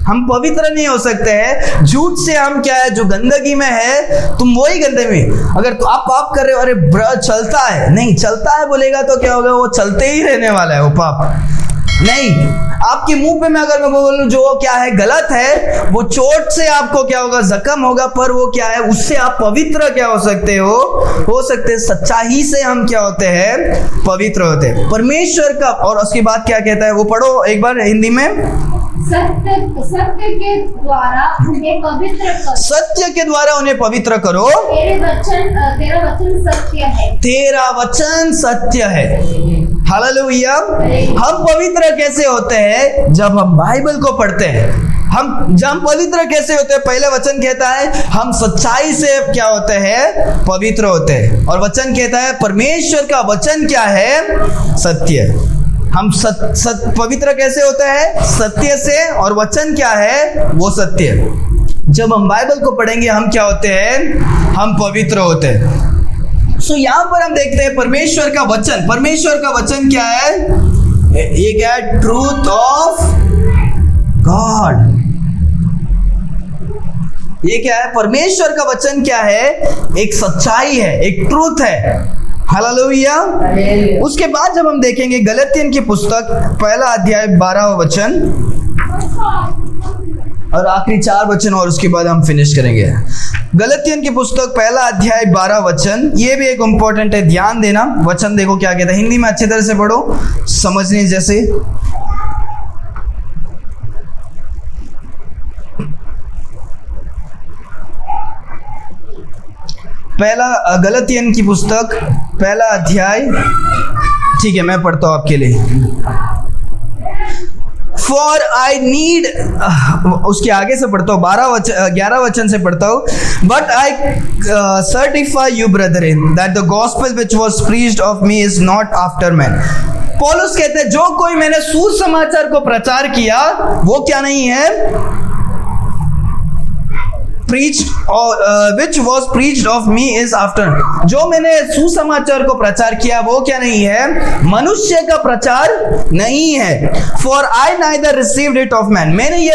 हम पवित्र नहीं हो सकते हैं झूठ से। हम क्या है, जो गंदगी में है तुम वही गंदगी में। अगर तो आप पाप कर रहे हो, अरे ब्रदर चलता है, नहीं चलता है बोलेगा तो क्या होगा, वो चलते ही रहने वाला है वो पाप। नहीं, आपके मुंह पे मैं अगर मैं बोलूं जो क्या है गलत है, वो चोट से आपको क्या होगा, जख्म होगा, पर वो क्या है, उससे आप पवित्र क्या हो सकते हो सकते हैं। सच्चाई से हम क्या होते हैं, पवित्र होते हैं परमेश्वर का। और उसके बाद क्या कहता है, वो पढ़ो एक बार हिंदी में। सत्य के द्वारा उन्हें पवित्र करो। सत्य के द्वारा उन्हें पवित्र करो। तेरा वचन सत्य है। तेरा वचन सत्य है। हालेलुया। हम पवित्र कैसे होते हैं? जब हम बाइबल को पढ़ते हैं। हम पवित्र कैसे होते हैं? पहले वचन कहता है हम सच्चाई से क्या होते हैं, पवित्र होते हैं। और वचन कहता है परमेश्वर का वचन क्या है, सत्य। हम पवित्र कैसे होते हैं? सत्य से। और वचन क्या है, वो सत्य। जब हम बाइबल को पढ़ेंगे हम क्या होते हैं, हम पवित्र होते हैं। सो यहां पर हम देखते हैं परमेश्वर का वचन। परमेश्वर का वचन क्या है? ये क्या है? Truth of God. ये क्या है? परमेश्वर का वचन क्या है? एक सच्चाई है, एक ट्रूथ है। हालेलुया। उसके बाद जब हम देखेंगे गलतियन की पुस्तक 1 अध्याय 12वां वचन और आखिरी 4 वचन, और उसके बाद हम फिनिश करेंगे। गलतियन की पुस्तक 1 अध्याय 12 वचन, ये भी एक इंपॉर्टेंट है, ध्यान देना। वचन देखो क्या कहता है, हिंदी में अच्छी तरह से पढ़ो, समझने जैसे। पहला गलतियन की पुस्तक 1 अध्याय, ठीक है मैं पढ़ता हूं आपके लिए। For I need, उसके आगे से पढ़ता हूँ, 11 वचन से पढ़ता हूँ। But I certify you brethren that the gospel which was preached of me is not after men। पौलुस कहते हैं जो कोई मैंने सुसमाचार को प्रचार किया वो क्या नहीं है, preached or which was preached of me is after। जो मैंने सुसमाचार को प्रचार किया वो क्या नहीं है, मनुष्य का प्रचार नहीं है। For I neither received it of man। मैंने ये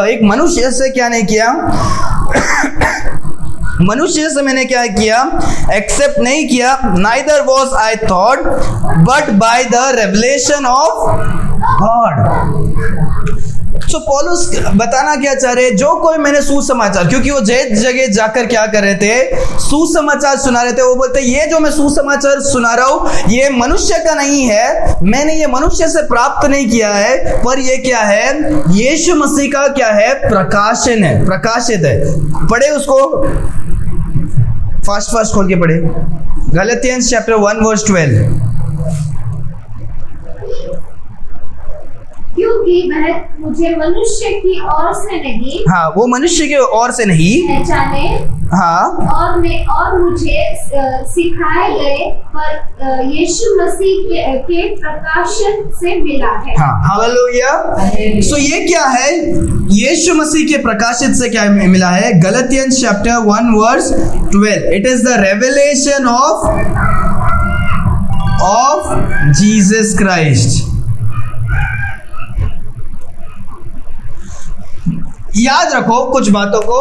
एक मनुष्य से क्या नहीं किया, मनुष्य से मैंने क्या किया, एक्सेप्ट नहीं किया। Neither was I taught but by the revelation of God। तो पौलुस बताना क्या चाह रहे हैं, जो कोई मैंने सुसमाचार, क्योंकि वो जगह जाकर क्या कर रहे थे, सुसमाचार सुना रहे थे। वो बोलते ये जो मैं सुसमाचार सुना रहा हूं ये मनुष्य का नहीं है, मैंने ये मनुष्य से प्राप्त नहीं किया है, पर ये क्या है, यीशु मसीह का क्या है, प्रकाशन है, प्रकाशित है। पढ़े उसको, फास्ट खोल के पढ़े। गलतियंस चैप्टर 1 वर्स 12। क्योंकि वह मुझे मनुष्य की ओर से नहीं, हाँ वो मनुष्य की ओर से नहीं पहचाने हाँ, और मुझे सिखाए गए पर यीशु मसीह के प्रकाशन से मिला है। हाँ, हालेलुया। सो ये क्या है? यीशु मसीह के प्रकाशित से क्या मिला है? Galatians chapter 1 verse 12। It is the revelation of Jesus Christ. याद रखो कुछ बातों को।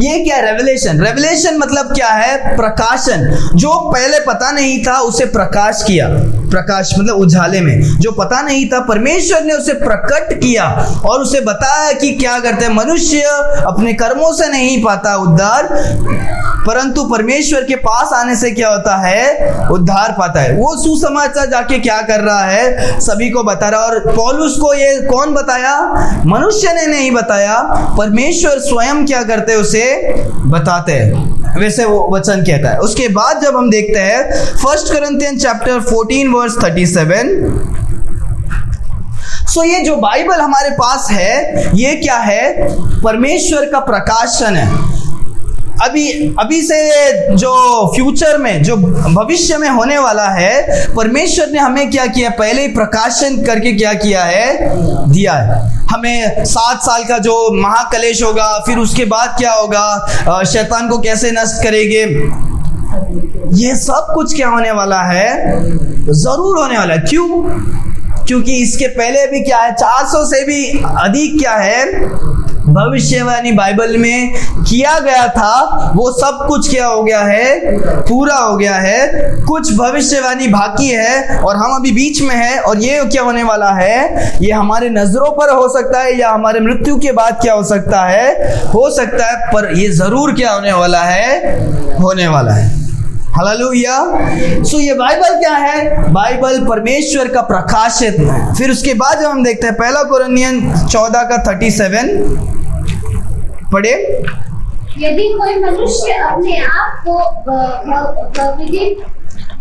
ये क्या रेवलेशन? रेवलेशन मतलब क्या है? प्रकाशन। जो पहले पता नहीं था उसे प्रकाश किया। प्रकाश मतलब उजाले में जो पता नहीं था परमेश्वर ने उसे प्रकट किया और उसे बताया कि क्या करते हैं। मनुष्य अपने कर्मों से नहीं पाता उद्धार, परंतु परमेश्वर के पास आने से क्या होता है? उद्धार पाता है। वो सुसमाचार जाके क्या कर रहा है? सभी को बता रहा। और पौलुस को ये कौन बताया? मनुष्य ने नहीं बताया, परमेश्वर स्वयं क्या करते हैं? उसे बताते हैं। वैसे वो वचन कहता है। उसके बाद जब हम देखते हैं 1 कोरिन्थियन चैप्टर 14 वर्स 37। सो ये जो बाइबल हमारे पास है ये क्या है? परमेश्वर का प्रकाशन है। अभी से जो फ्यूचर में, जो भविष्य में होने वाला है, परमेश्वर ने हमें क्या किया? पहले ही प्रकाशन करके क्या किया है? दिया है। हमें 7 साल का जो महाकलेश होगा, फिर उसके बाद क्या होगा, शैतान को कैसे नष्ट करेंगे, ये सब कुछ क्या होने वाला है? जरूर होने वाला है। क्यों? क्योंकि इसके पहले भी क्या है? 400 से भी अधिक क्या है? भविष्यवाणी बाइबल में किया गया था। वो सब कुछ क्या हो गया है? पूरा हो गया है। कुछ भविष्यवाणी बाकी है और हम अभी बीच में है। और ये क्या होने वाला है? ये हमारे नजरों पर हो सकता है या हमारे मृत्यु के बाद क्या हो सकता है? हो सकता है, पर ये जरूर क्या होने वाला है? होने वाला है। हालेलुया। सो ये बाइबल क्या है? बाइबल परमेश्वर का प्रकाशित है। फिर उसके बाद जब हम देखते हैं 1 कोरिन्थियन 14 का 37 पढ़े। यदि कोई मनुष्य अपने आप को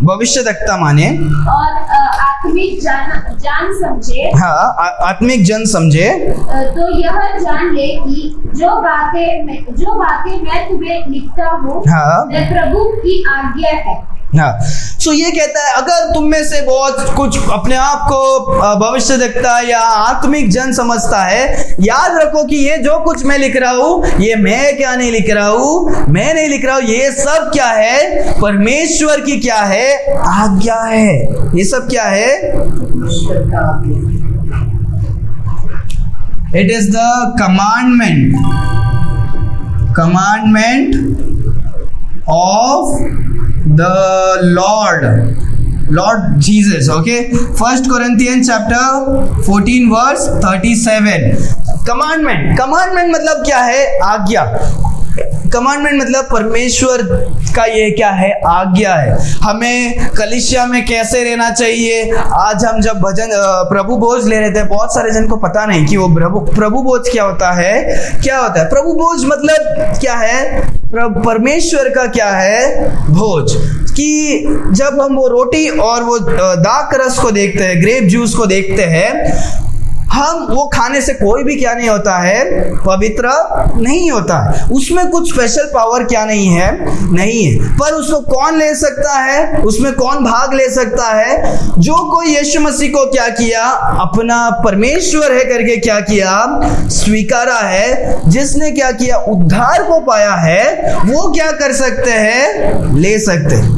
भविष्यद्वक्ता माने और आत्मिक जान समझे, हाँ, आत्मिक जन समझे, तो यह जान ले कि जो बातें मैं तुम्हें लिखता हूँ, हाँ, वह प्रभु की आज्ञा है। हाँ। सो ये कहता है अगर तुम में से बहुत कुछ अपने आप को भविष्य देखता है या आत्मिक जन समझता है, याद रखो कि ये जो कुछ मैं लिख रहा हूं, ये मैं क्या नहीं लिख रहा हूं, मैं नहीं लिख रहा हूं, ये सब क्या है? परमेश्वर की क्या है? आज्ञा है। ये सब क्या है? It is the commandment of the Lord Jesus. Okay, 1 Corinthians chapter 14 verse 37. Commandment मतलब क्या है? आज्ञा। कमांडमेंट मतलब परमेश्वर का ये क्या है? आज्ञा है। हमें कलीसिया में कैसे रहना चाहिए। आज हम जब भजन प्रभु भोज ले रहे थे, बहुत सारे जन को पता नहीं कि वो प्रभु भोज क्या होता है। क्या होता है प्रभु भोज? मतलब क्या है? परमेश्वर का क्या है? भोज। कि जब हम वो रोटी और वो दाख रस को देखते हैं, ग्रेप जूस को देखते हैं, हम वो खाने से कोई भी क्या नहीं होता है? पवित्र नहीं होता है। उसमें कुछ स्पेशल पावर क्या नहीं है? नहीं है। पर उसको कौन ले सकता है? उसमें कौन भाग ले सकता है? जो कोई यीशु मसीह को क्या किया? अपना परमेश्वर है करके क्या किया? स्वीकारा है। जिसने क्या किया? उद्धार को पाया है, वो क्या कर सकते हैं? ले सकते हैं।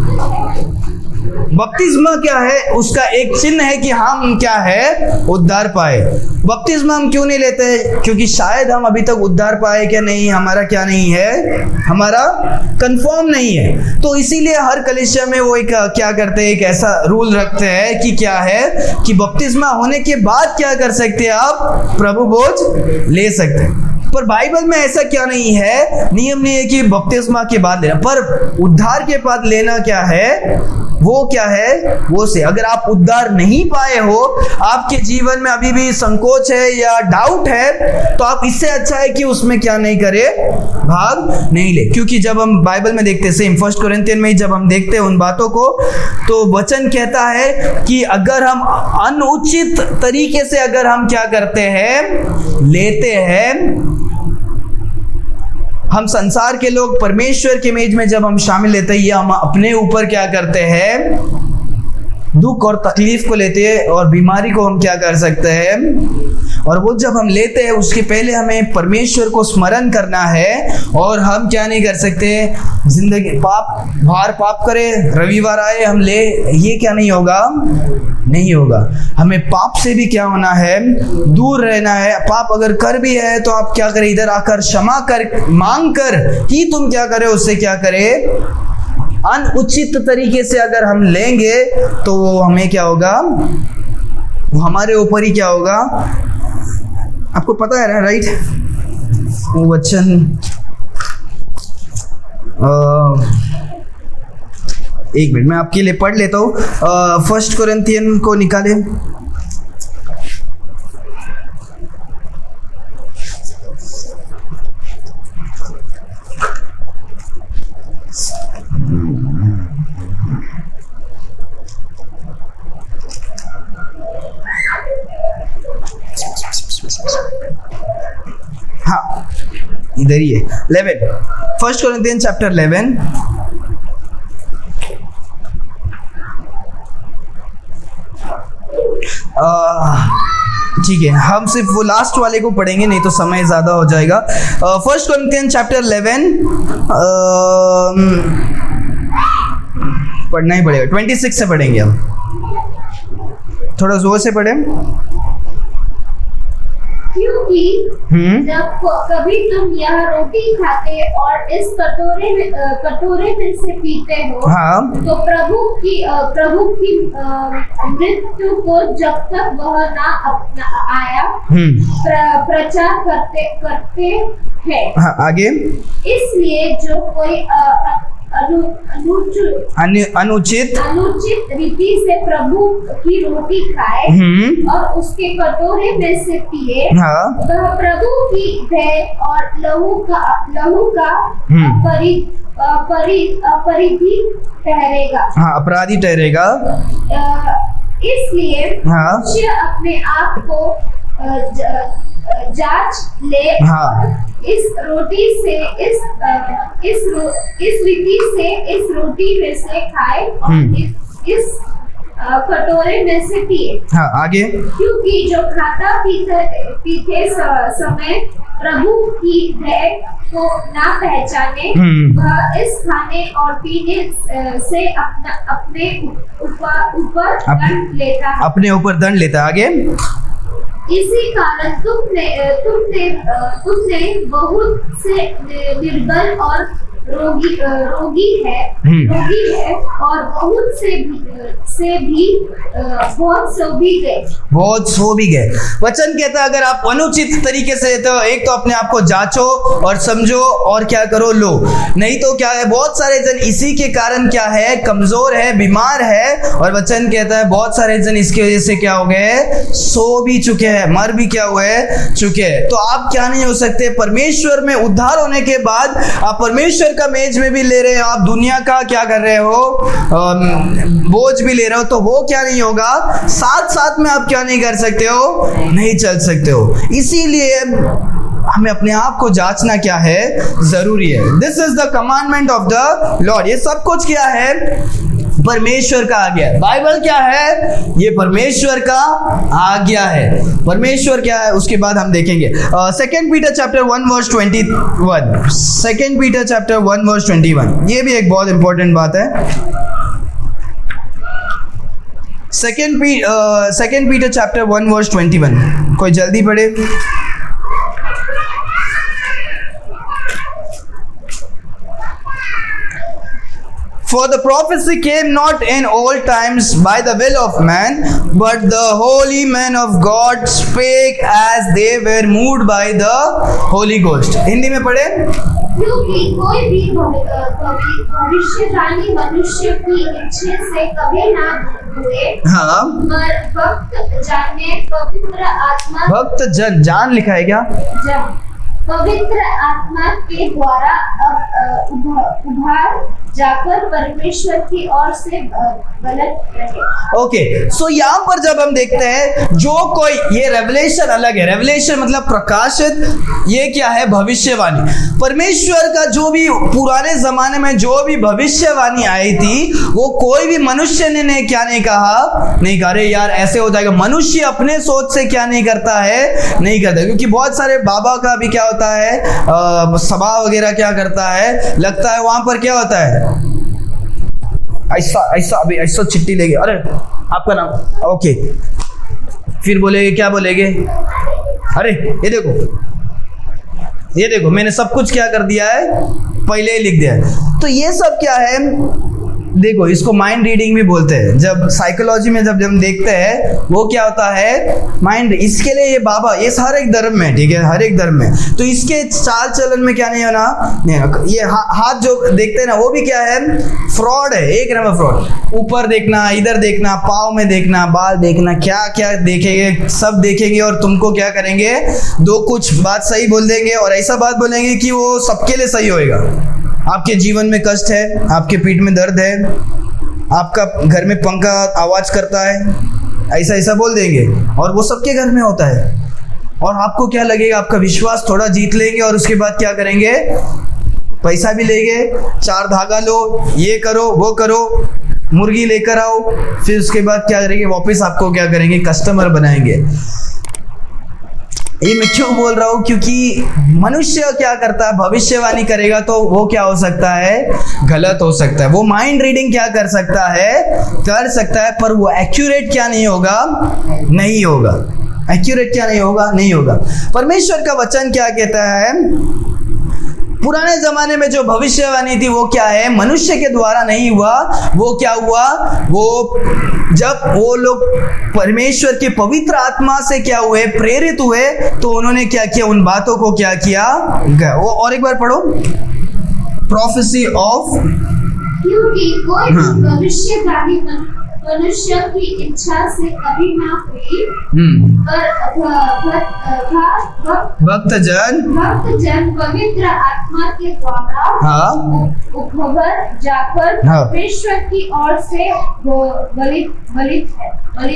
बपतिस्मा क्या है? उसका एक चिन्ह है कि हम क्या है? उद्धार पाए। बपतिस्मा हम क्यों नहीं लेते? क्योंकि शायद हम अभी तक उद्धार पाए क्या नहीं, हमारा क्या नहीं है, हमारा कंफर्म नहीं है। तो इसीलिए हर कलीसिया में वो एक क्या करते हैं? एक ऐसा रूल रखते हैं कि क्या है कि बपतिस्मा होने के बाद क्या कर सकते हैं? आप प्रभु भोज ले सकते हैं। पर बाइबल में ऐसा क्या नहीं है? नियम नहीं है कि बपतिस्मा के बाद लेना, पर उद्धार के बाद लेना क्या है? वो क्या है? वो से अगर आप उद्धार नहीं पाए हो, आपके जीवन में अभी भी संकोच है या डाउट है, तो आप इससे अच्छा है कि उसमें क्या नहीं करे? भाग नहीं ले। क्योंकि जब हम बाइबल में देखते हैं, सेम 1 कोरिन्थियन में जब हम देखते हैं उन बातों को, तो वचन कहता है कि अगर हम अनुचित तरीके से अगर हम क्या करते हैं? लेते हैं, हम संसार के लोग परमेश्वर के इमेज में जब हम शामिल लेते हैं, ये हम अपने ऊपर क्या करते हैं, दुख और तकलीफ को लेते हैं और बीमारी को हम क्या कर सकते हैं, और वो जब हम लेते हैं उसके पहले हमें परमेश्वर को स्मरण करना है। और हम क्या नहीं कर सकते, जिंदगी पाप करे, रविवार आए हम ले, ये क्या नहीं होगा, नहीं होगा। हमें पाप से भी क्या होना है, दूर रहना है। पाप अगर कर भी है तो आप क्या करें, इधर आकर क्षमा कर मांग कर ही तुम क्या करे, उससे क्या करे, अनुचित तरीके से अगर हम लेंगे तो हमें क्या होगा, वो हमारे ऊपर ही क्या होगा। आपको पता है ना, राइट, वो वचन एक मिनट मैं आपके लिए पढ़ लेता हूँ। 1 कोरिन्थियन को निकाले, हाँ इधर ही है 11, 1 कोरिन्थियन चैप्टर 11 ठीक है, हम सिर्फ वो लास्ट वाले को पढ़ेंगे, नहीं तो समय ज़्यादा हो जाएगा। 1 कोरिन्थियन चैप्टर 11 पढ़ना ही पड़ेगा, 26 से पढ़ेंगे हम, थोड़ा जोर से पढ़ें। क्योंकि जब कभी तुम यह रोटी खाते और इस कटोरे में से पीते हो, हाँ, तो प्रभु की मृत्यु को जब तक वह ना आया प्रचार करते हैं। हाँ, आगे। इसलिए जो कोई अनुचित रीति से प्रभु की रोटी खाए और उसके कटोरे में से पिए, हाँ, वह प्रभु की देह और लहू का अपराधी ठहरेगा। हाँ, अपराधी ठहरेगा। इसलिए हाँ, अपने आप को जांच ले, हाँ, इस रोटी से इस रीति से इस रोटी में से खाए और इस कटोरे में से पिए। हाँ, आगे। क्योंकि जो खाता पीते समय प्रभु की देह को ना पहचाने, वह इस खाने और पीने से अपने ऊपर दंड लेता है। अपने ऊपर दंड लेता है। आगे। इसी कारण तुमने बहुत से निर्बल और रोगी है और बहुत सो भी गए। वचन कहता है अगर आप अनुचित तरीके से तो एक तो अपने आप को जांचो और समझो और क्या करो, लो, नहीं तो क्या है, बहुत सारे जन इसी के कारण क्या है, कमजोर है, बीमार है, और वचन कहता है बहुत सारे जन इसकी वजह से क्या हो गए, सो भी चुके हैं, मर भी क्या हुए, चुके हैं। तो आप क्या नहीं हो सकते, परमेश्वर में उद्धार होने के बाद आप परमेश्वर का मेज में भी ले रहे हो, आप दुनिया का क्या कर रहे हो, बोझ भी ले रहे हो, तो वो क्या नहीं होगा, साथ साथ में आप क्या नहीं कर सकते हो, नहीं चल सकते हो। इसीलिए हमें अपने आप को जांचना क्या है, जरूरी है। This is the commandment of the Lord. ये सब कुछ क्या है, परमेश्वर का आज्ञा है। बाइबल क्या है, ये परमेश्वर का आज्ञा है। परमेश्वर क्या है उसके बाद हम देखेंगे। 2 Peter chapter 1 verse 21। 2 Peter chapter 1 verse 21, ये भी एक बहुत इंपॉर्टेंट बात है। 2 पीटर चैप्टर 1 वर्स 21, कोई जल्दी पढ़े। For the prophecy came not in old times by the will of man, but the holy men of God spake as they were moved by the Holy Ghost. Hindi में पढ़े। क्योंकि कोई भी भविष्यवाणी मनुष्य की इच्छा से कभी ना हुए, हाँ, भक्त जान लिखा है क्या, पवित्र आत्मा के द्वारा जाकर परमेश्वर की ओर से गलत रहे। ओके, सो यहाँ पर जब हम देखते हैं जो कोई, ये रेवलेशन अलग है, रेवलेशन मतलब प्रकाशित, ये क्या है? भविष्यवाणी। परमेश्वर का जो भी पुराने जमाने में जो भी भविष्यवाणी आई थी, वो कोई भी मनुष्य ने क्या नहीं कहा, नहीं कहा अरे यार ऐसे हो जाएगा। मनुष्य अपने सोच से क्या नहीं करता है, नहीं करता, क्योंकि बहुत सारे बाबा का भी क्या होता है, सभा वगैरह क्या करता है, लगता है वहां पर क्या होता है, ऐसा ऐसा अभी ऐसा चिट्ठी लेंगे, अरे आपका नाम, ओके, फिर बोलेगे क्या बोलेगे, अरे ये देखो मैंने सब कुछ क्या कर दिया है, पहले ही लिख दिया है। तो ये सब क्या है, देखो इसको माइंड रीडिंग भी बोलते हैं। जब साइकोलॉजी में जब हम देखते हैं वो क्या होता है, माइंड। इसके लिए ये बाबा, ये हर एक धर्म में, ठीक है, हर एक धर्म में, तो इसके चाल चलन में क्या नहीं होना, नहीं, ये हाथ जो देखते हैं ना, वो भी क्या है, फ्रॉड है, एक नंबर फ्रॉड। ऊपर देखना, इधर देखना, पाँव में देखना, बाल देखना, क्या क्या देखेंगे, सब देखेंगे और तुमको क्या करेंगे, दो कुछ बात सही बोल देंगे और ऐसा बात बोलेंगे कि वो सबके लिए सही होएगा। आपके जीवन में कष्ट है, आपके पीठ में दर्द है, आपका घर में पंखा आवाज करता है, ऐसा ऐसा बोल देंगे और वो सबके घर में होता है। और आपको क्या लगेगा, आपका विश्वास थोड़ा जीत लेंगे और उसके बाद क्या करेंगे, पैसा भी लेंगे, 4 धागा लो, ये करो वो करो, मुर्गी लेकर आओ, फिर उसके बाद क्या करेंगे, वापस आपको क्या करेंगे, कस्टमर बनाएंगे। ये मैं क्यों बोल रहा हूँ, क्योंकि मनुष्य क्या करता है, भविष्यवाणी करेगा तो वो क्या हो सकता है, गलत हो सकता है। वो माइंड रीडिंग क्या कर सकता है, पर वो एक्यूरेट क्या नहीं होगा, नहीं होगा। एक्यूरेट क्या नहीं होगा, नहीं होगा। परमेश्वर का वचन क्या कहता है, पुराने जमाने में जो भविष्यवाणी थी वो क्या है, मनुष्य के द्वारा नहीं हुआ, वो क्या हुआ, वो जब वो लोग परमेश्वर के पवित्र आत्मा से क्या हुए, प्रेरित हुए, तो उन्होंने क्या किया, उन बातों को क्या किया, वो और एक बार पढ़ो, प्रोफेसी ऑफ, क्योंकि कोई भविष्यवाणी मनुष्य की इच्छा से कभी ना हुई, पर भक्तजन पवित्र आत्मा के द्वारा उभर जाकर परमेश्वर की ओर से बलित है।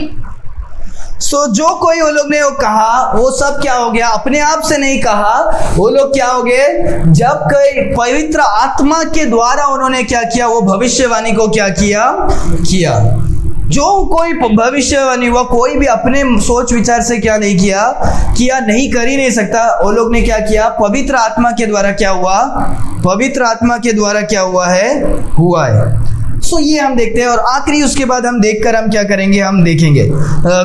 सो जो कोई वो लोग ने वो कहा, वो सब क्या हो गया, अपने आप से नहीं कहा, वो लोग क्या हो गए, जब कोई पवित्र आत्मा के द्वारा उन्होंने क्या किया, वो भविष्यवाणी को क्या किया। जो कोई भविष्यवाणी हुआ, कोई भी अपने सोच विचार से क्या नहीं किया नहीं, कर ही नहीं सकता। वो लोग ने क्या किया, पवित्र आत्मा के द्वारा क्या हुआ, पवित्र आत्मा के द्वारा क्या हुआ है। सो ये हम देखते हैं और आखिरी उसके बाद हम देखकर हम क्या करेंगे, हम देखेंगे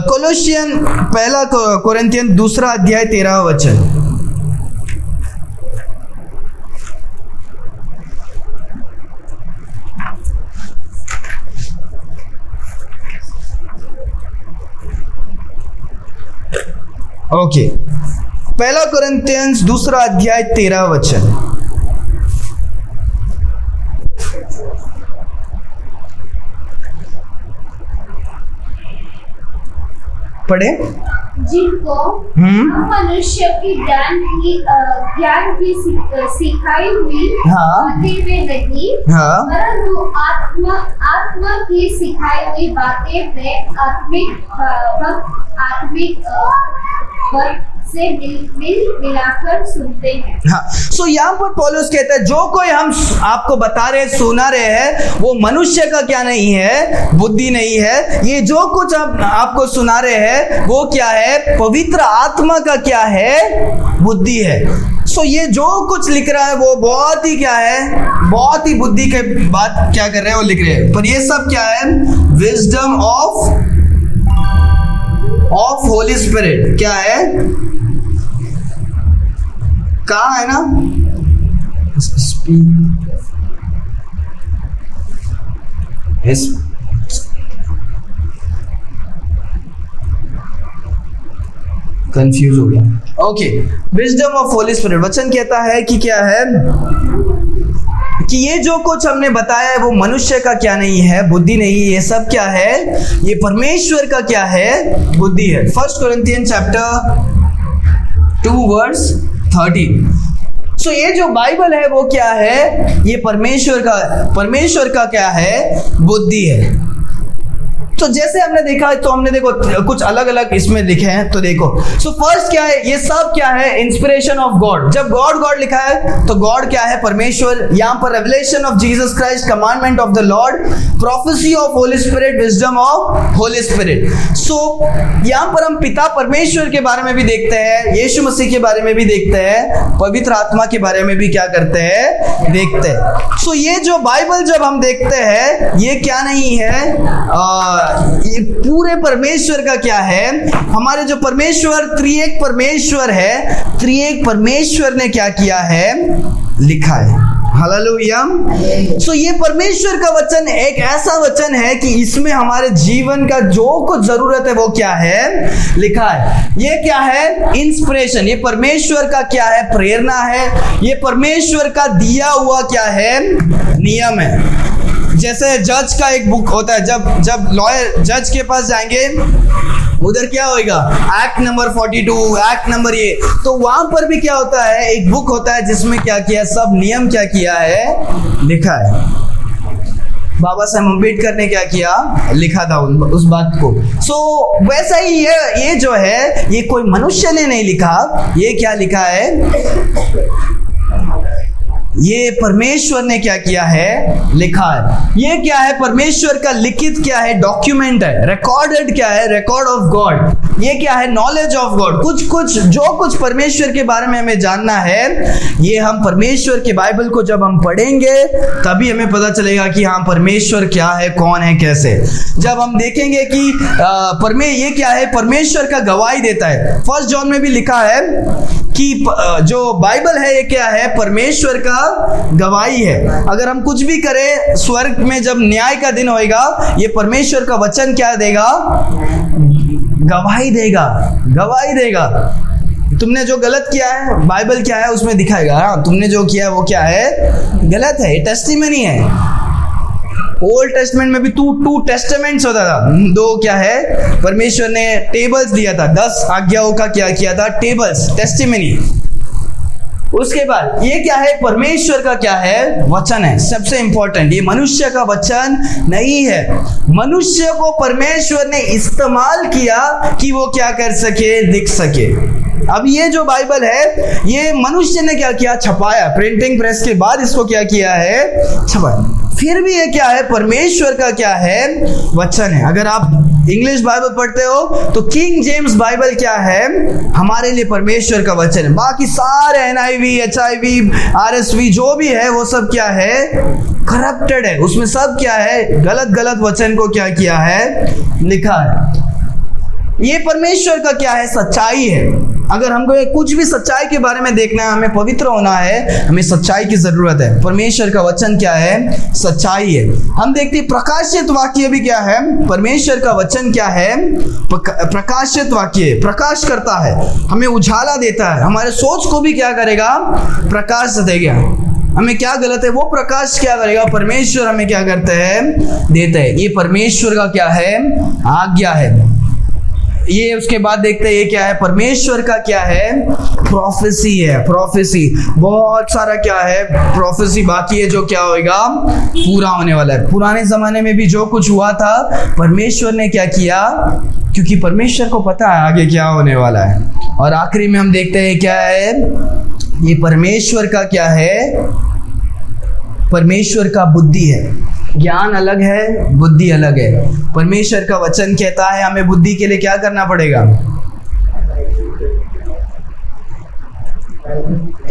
कोलोसियन 1 कोरिन्थियन 2 अध्याय 13 वचन। ओके, 1 कोरिन्थियन 2 अध्याय 13 वचन। पढ़े, जिनको हम मनुष्य की ज्ञान की सिखाई हुई बातें में नहीं, परंतु आत्मा की सिखाई हुई बातें में आत्मिक से मिलाकर सुनते हैं। हाँ, सो यहाँ पर पौलुस कहता है जो कोई हम आपको बता रहे, सुना रहे हैं, वो मनुष्य का क्या नहीं है, बुद्धि नहीं है। ये जो कुछ हम आपको सुना रहे हैं वो क्या है, पवित्र आत्मा का क्या है, बुद्धि है। सो ये जो कुछ लिख रहा है वो बहुत ही क्या है, बहुत ही बुद्धि के बात क्या कर रहे हैं, वो लिख रहे हैं। पर ये सब क्या है, विजडम ऑफ होली स्पिरिट। क्या है, कहाँ है ना, कंफ्यूज हो गया। Okay, wisdom of Holy spirit. वचन कहता है कि क्या है, कि ये जो कुछ हमने बताया है वो मनुष्य का क्या नहीं है, बुद्धि नहीं है। ये सब क्या है, ये परमेश्वर का क्या है, बुद्धि है। 1 कोरिन्थियन चैप्टर 2 वर्स 13। सो ये जो बाइबल है वो क्या है? ये परमेश्वर का क्या है? बुद्धि है। तो जैसे हमने देखा, तो हमने देखो कुछ अलग अलग इसमें लिखे हैं, तो देखो सो फर्स्ट क्या है? ये सब क्या है? Inspiration of God. जब गॉड लिखा है तो गॉड क्या है? परमेश्वर। यहाँ पर revelation of Jesus Christ, commandment of the Lord, prophecy of Holy Spirit, wisdom of Holy Spirit. So यहाँ पर हम पिता परमेश्वर के बारे में भी देखते हैं, यीशु मसीह के बारे में भी देखते हैं, पवित्र आत्मा के बारे में भी क्या करते हैं? देखते हैं। सो ये जो बाइबल जब हम देखते हैं, ये क्या नहीं है, ये पूरे परमेश्वर का क्या है? हमारे जो परमेश्वर, त्रिएक परमेश्वर है, त्रिएक परमेश्वर ने क्या किया है? लिखा है। हालेलुया। सो ये परमेश्वर का वचन एक ऐसा वचन है कि इसमें हमारे जीवन का जो कुछ जरूरत है वो क्या है? लिखा है। ये क्या है? इंस्पिरेशन। ये परमेश्वर का क्या है? प्रेरणा है। ये परमेश्वर का दिया हुआ क्या है? नियम है। जैसे जज का एक बुक होता है, जब लॉयर जज के पास जाएंगे, उधर क्या होगा? एक्ट नंबर 42, एक्ट नंबर ये, तो वहां पर भी क्या होता है? एक बुक होता है जिसमें क्या किया? सब नियम क्या किया है? लिखा है। बाबा साहब अम्बेडकर ने क्या किया? लिखा था उस बात को। सो वैसा ही ये जो है, ये कोई मनुष्य ने नहीं लिखा। ये क्या लिखा है? ये परमेश्वर ने क्या किया है? लिखा है। ये क्या है? परमेश्वर का लिखित क्या है? डॉक्यूमेंट है। रिकॉर्डेड क्या है? Record of God. ये क्या है? Knowledge of God. कुछ जो कुछ परमेश्वर के बारे में हमें जानना है, ये हम परमेश्वर के बाइबल को जब हम पढ़ेंगे तभी हमें पता चलेगा कि हाँ, परमेश्वर क्या है, कौन है, कैसे। जब हम देखेंगे कि ये क्या है? परमेश्वर का गवाही देता है। फर्स्ट जॉन में भी लिखा है कि जो बाइबल है ये क्या है? परमेश्वर का गवाही है। अगर हम कुछ भी करें, स्वर्ग में जब न्याय का दिन होएगा, ये परमेश्वर का वचन क्या देगा? गवाही देगा। गवाही देगा। तुमने जो गलत किया है, बाइबल क्या है उसमें दिखाएगा। हाँ, तुमने जो किया है वो क्या है? गलत है। ये टेस्टिमनी है। ओल्ड टेस्टमेंट में भी टू टेस्टामेंट्स होता था। दो क्या है? परमेश्वर ने टेबल्स दिया था, 10 आज्ञाओं का क्या किया था? Tables, testimony. उसके बाद ये क्या है? परमेश्वर का क्या है? वचन है। सबसे इंपॉर्टेंट, ये मनुष्य का वचन नहीं है। मनुष्य को परमेश्वर ने इस्तेमाल किया कि वो क्या कर सके? लिख सके। अब ये जो बाइबल है, ये मनुष्य ने क्या किया? छपाया। प्रिंटिंग प्रेस के बाद इसको क्या किया है? छपाया। फिर भी ये क्या है? परमेश्वर का क्या है? वचन है। अगर आप इंग्लिश बाइबल पढ़ते हो तो किंग जेम्स बाइबल क्या है? हमारे लिए परमेश्वर का वचन है। बाकी सारे NIV, HIV, RSV जो भी है वो सब क्या है? करप्टेड है। उसमें सब क्या है? गलत वचन को क्या किया है? लिखा है। ये परमेश्वर का क्या है? सच्चाई है। अगर हमको कुछ भी सच्चाई के बारे में देखना है, हमें पवित्र होना है, हमें सच्चाई की जरूरत है। परमेश्वर का वचन क्या है? सच्चाई है। हम देखते हैं प्रकाशित वाक्य भी क्या है? परमेश्वर का वचन क्या है? प्रकाशित वाक्य, प्रकाश करता है, हमें उजाला देता है, हमारे सोच को भी क्या करेगा? प्रकाश देगा। हमें क्या गलत है वो प्रकाश क्या करेगा? परमेश्वर हमें क्या करते हैं? देते हैं। ये परमेश्वर का क्या है? आज्ञा है। ये उसके बाद देखते हैं ये क्या है? परमेश्वर का क्या है? प्रोफेसी है। प्रोफेसी, बहुत सारा क्या है? प्रोफेसी बाकी है जो क्या होगा? पूरा होने वाला है। पुराने जमाने में भी जो कुछ हुआ था, परमेश्वर ने क्या किया? क्योंकि परमेश्वर को पता है आगे क्या होने वाला है। और आखिरी में हम देखते हैं क्या है? ये परमेश्वर का क्या है? परमेश्वर का बुद्धि है। ज्ञान अलग है, बुद्धि अलग है। परमेश्वर का वचन कहता है हमें बुद्धि के लिए क्या करना पड़ेगा?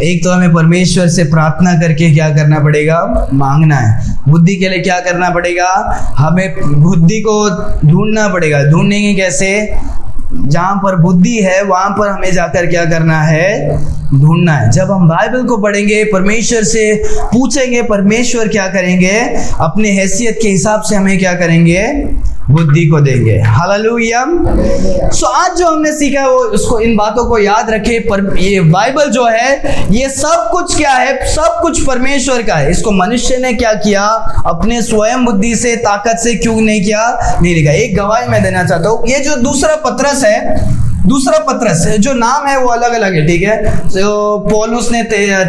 एक तो हमें परमेश्वर से प्रार्थना करके क्या करना पड़ेगा? मांगना है। बुद्धि के लिए क्या करना पड़ेगा? हमें बुद्धि को ढूंढना पड़ेगा। ढूंढेंगे कैसे? जहाँ पर बुद्धि है वहां पर हमें जाकर क्या करना है? ढूंढना है। जब हम बाइबल को पढ़ेंगे, परमेश्वर से पूछेंगे, परमेश्वर क्या करेंगे? अपने हैसियत के हिसाब से हमें क्या करेंगे? बुद्धि को देंगे। हालेलुया। सो आज जो हमने सीखा है वो उसको, इन बातों को याद रखे। पर ये बाइबल जो है ये सब कुछ क्या है? सब कुछ परमेश्वर का है। इसको मनुष्य ने क्या किया? अपने स्वयं बुद्धि से, ताकत से क्यों नहीं किया? नहीं लिखा। एक गवाही मैं देना चाहता हूँ। ये जो दूसरा पत्रस है, दूसरा पत्रस जो नाम है वो अलग अलग है, ठीक है। तो पौलुस ने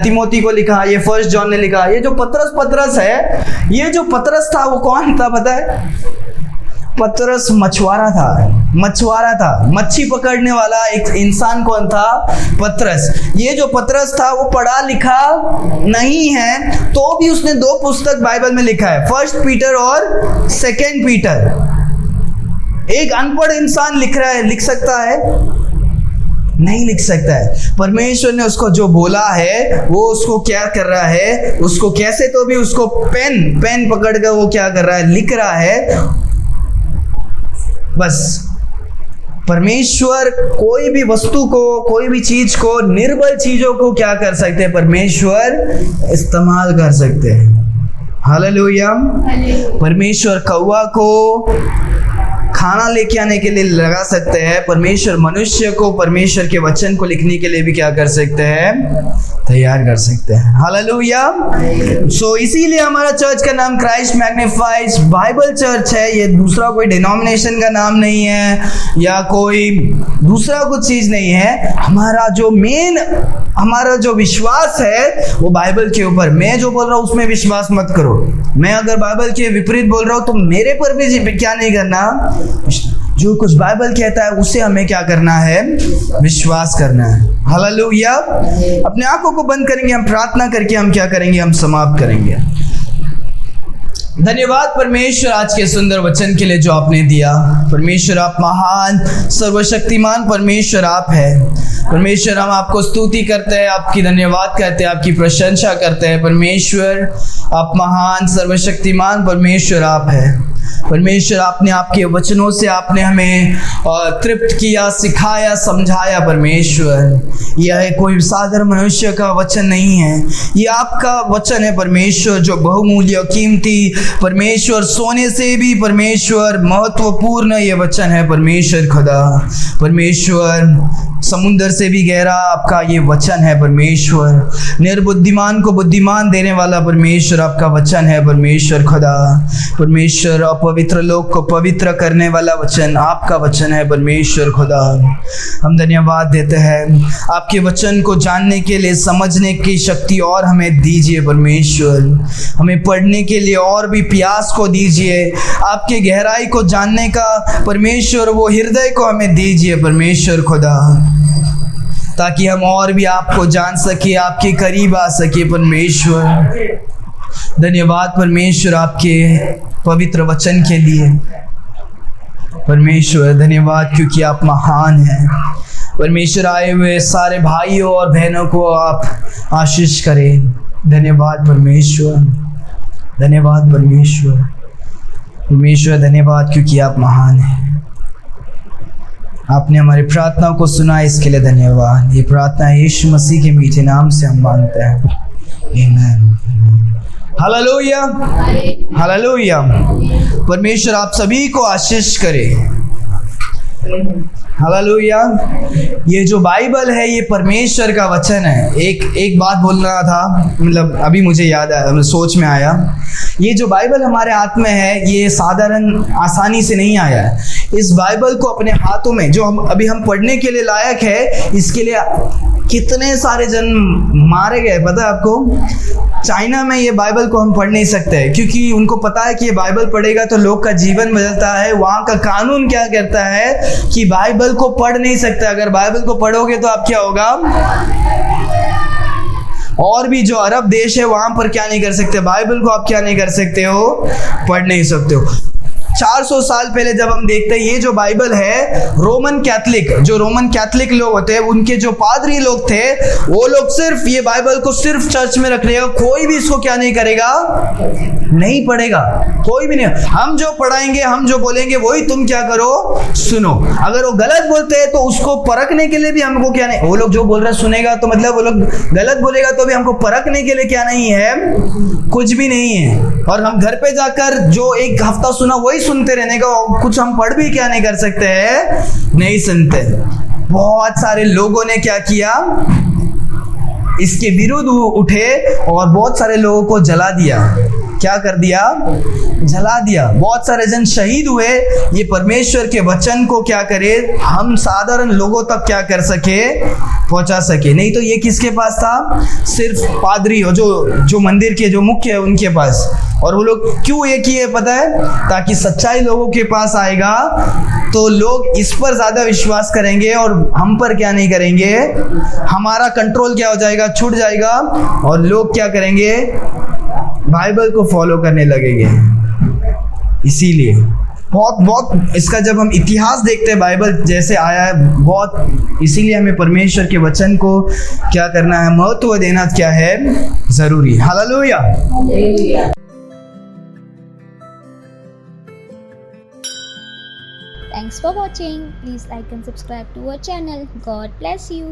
तिमोथी को लिखा, ये फर्स्ट जॉन ने लिखा। ये जो पत्रस है, ये जो पत्रस था वो कौन था पता है? पतरस मछुआरा था, मच्छी पकड़ने वाला एक इंसान कौन था? पतरस। ये जो पतरस था वो पढ़ा लिखा नहीं है, तो भी उसने 2 पुस्तक बाइबल में लिखा है, फर्स्ट पीटर और सेकंड पीटर। एक अनपढ़ इंसान लिख सकता है? नहीं लिख सकता है। परमेश्वर ने उसको जो बोला है वो उसको क्या कर रहा है, उसको कैसे तो भी उसको पेन पकड़ कर वो क्या कर रहा है, लिख रहा है। बस परमेश्वर कोई भी वस्तु को, कोई भी चीज को, निर्बल चीजों को क्या कर सकते हैं? परमेश्वर इस्तेमाल कर सकते हैं। हालेलुया। परमेश्वर कौवा को खाना लेके आने के लिए लगा सकते हैं। परमेश्वर मनुष्य को परमेश्वर के वचन को लिखने के लिए भी क्या कर सकते हैं? तैयार कर सकते हैं। हालेलुया। सो इसीलिए हमारा चर्च का नाम क्राइस्ट मैग्निफाइज बाइबल चर्च है। ये दूसरा कोई डिनोमिनेशन का नाम नहीं है या कोई दूसरा कुछ चीज नहीं है। हमारा जो विश्वास है वो बाइबल के ऊपर। मैं जो बोल रहा हूँ उसमें विश्वास मत करो। मैं अगर बाइबल के विपरीत बोल रहा हूँ तो मेरे पर भी क्या नहीं करना, जो कुछ बाइबल कहता है उसे हमें क्या करना है? विश्वास करना है। हालेलुया। अपने आंखों को बंद करेंगे, हम प्रार्थना करके हम क्या करेंगे? हम समाप्त करेंगे। धन्यवाद परमेश्वर आज के सुंदर वचन के लिए जो आपने दिया। परमेश्वर आप महान सर्वशक्तिमान परमेश्वर आप है। परमेश्वर हम आपको स्तुति करते हैं, आपकी धन्यवाद करते हैं, आपकी प्रशंसा करते हैं। परमेश्वर आप महान सर्वशक्तिमान परमेश्वर आप है। परमेश्वर आपने आपके वचनों से आपने हमें तृप्त किया, सिखाया, समझाया। परमेश्वर यह कोई साधारण मनुष्य का वचन नहीं है, ये आपका वचन है परमेश्वर, जो बहुमूल्य कीमती परमेश्वर, सोने से भी परमेश्वर महत्वपूर्ण ये वचन है परमेश्वर खुदा। परमेश्वर समुद्र से भी गहरा आपका ये वचन है परमेश्वर। निर्बुद्धिमान को बुद्धिमान देने वाला परमेश्वर आपका वचन है परमेश्वर खुदा। परमेश्वर अपवित्र लोग को पवित्र करने वाला वचन आपका वचन है परमेश्वर खुदा। हम धन्यवाद देते हैं, आपके वचन को जानने के लिए, समझने की शक्ति और हमें दीजिए परमेश्वर। हमें पढ़ने के लिए और भी प्यास को दीजिए, आपके गहराई को जानने का परमेश्वर वो हृदय को हमें दीजिए परमेश्वर खुदा, ताकि हम और भी आपको जान सके, आपके करीब आ सके परमेश्वर। धन्यवाद परमेश्वर आपके पवित्र वचन के लिए परमेश्वर। धन्यवाद क्योंकि आप महान हैं परमेश्वर। आए हुए सारे भाइयों और बहनों को आप आशीष करें। धन्यवाद परमेश्वर, धन्यवाद परमेश्वर। परमेश्वर धन्यवाद क्योंकि आप महान हैं। आपने हमारी प्रार्थनाओं को सुना, इसके लिए धन्यवाद। ये प्रार्थना यीशु मसीह के मीठे नाम से हम मांगते हैं, आमीन। Hallelujah, hallelujah. परमेश्वर आप सभी को आशीष करे। हालेलुया। ये जो बाइबल है ये परमेश्वर का वचन है। एक बात बोलना था, मतलब अभी मुझे याद आया, मतलब सोच में आया। ये जो बाइबल हमारे हाथ में है ये साधारण आसानी से नहीं आया है। इस बाइबल को अपने हाथों में जो हम पढ़ने के लिए लायक है, इसके लिए कितने सारे जन मारे गए पता है आपको? चाइना में ये बाइबल को हम पढ़ नहीं सकते क्योंकि उनको पता है कि ये बाइबल पढ़ेगा तो लोग का जीवन बदलता है। वहाँ का कानून क्या कहता है कि बाइबल को पढ़ नहीं सकते। अगर बाइबल को पढ़ोगे तो आप क्या होगा? और भी जो अरब देश है वहां पर क्या नहीं कर सकते? बाइबल को आप क्या नहीं कर सकते हो? पढ़ नहीं सकते हो। 400 साल पहले जब हम देखते हैं ये जो बाइबल है, रोमन कैथलिक लोग होते हैं, उनके जो पादरी लोग थे, वो लोग सिर्फ ये बाइबल को सिर्फ चर्च में रख लेगा, कोई भी इसको क्या नहीं करेगा? नहीं पढ़ेगा, कोई भी नहीं। हम जो पढ़ाएंगे, हम जो बोलेंगे वही तुम क्या करो? सुनो। अगर वो गलत बोलते हैं तो उसको परखने के लिए भी हमको क्या नहीं, वो लोग जो बोल रहे सुनेगा तो मतलब वो लोग गलत बोलेगा तो भी हमको परखने के लिए क्या नहीं है? कुछ भी नहीं है। और हम घर पे जाकर जो एक हफ्ता सुना वही सुनते रहने का, कुछ हम पढ़ भी क्या नहीं कर सकते हैं? नहीं सुनते। बहुत सारे लोगों ने क्या किया? इसके विरुद्ध उठे और बहुत सारे लोगों को जला दिया। क्या कर दिया, जला दिया। बहुत सारे जन शहीद हुए ये परमेश्वर के वचन को क्या करे, हम साधारण लोगों तक क्या कर सके, पहुंचा सके। नहीं तो ये किसके पास था, सिर्फ पादरी और जो मंदिर के जो मुख्य है उनके पास। और वो लोग क्यों ये किए पता है, ताकि सच्चाई लोगों के पास आएगा तो लोग इस पर ज़्यादा विश्वास करेंगे और हम पर क्या नहीं करेंगे, हमारा कंट्रोल क्या हो जाएगा, छूट जाएगा और लोग क्या करेंगे, बाइबल को फॉलो करने लगेंगे। इसीलिए बहुत इसका जब हम इतिहास देखते हैं बाइबल जैसे आया है बहुत, इसीलिए हमें परमेश्वर के वचन को क्या करना है, महत्व देना क्या है, ज़रूरी। Hallelujah. Thanks for watching. Please like and subscribe to our channel. God bless you.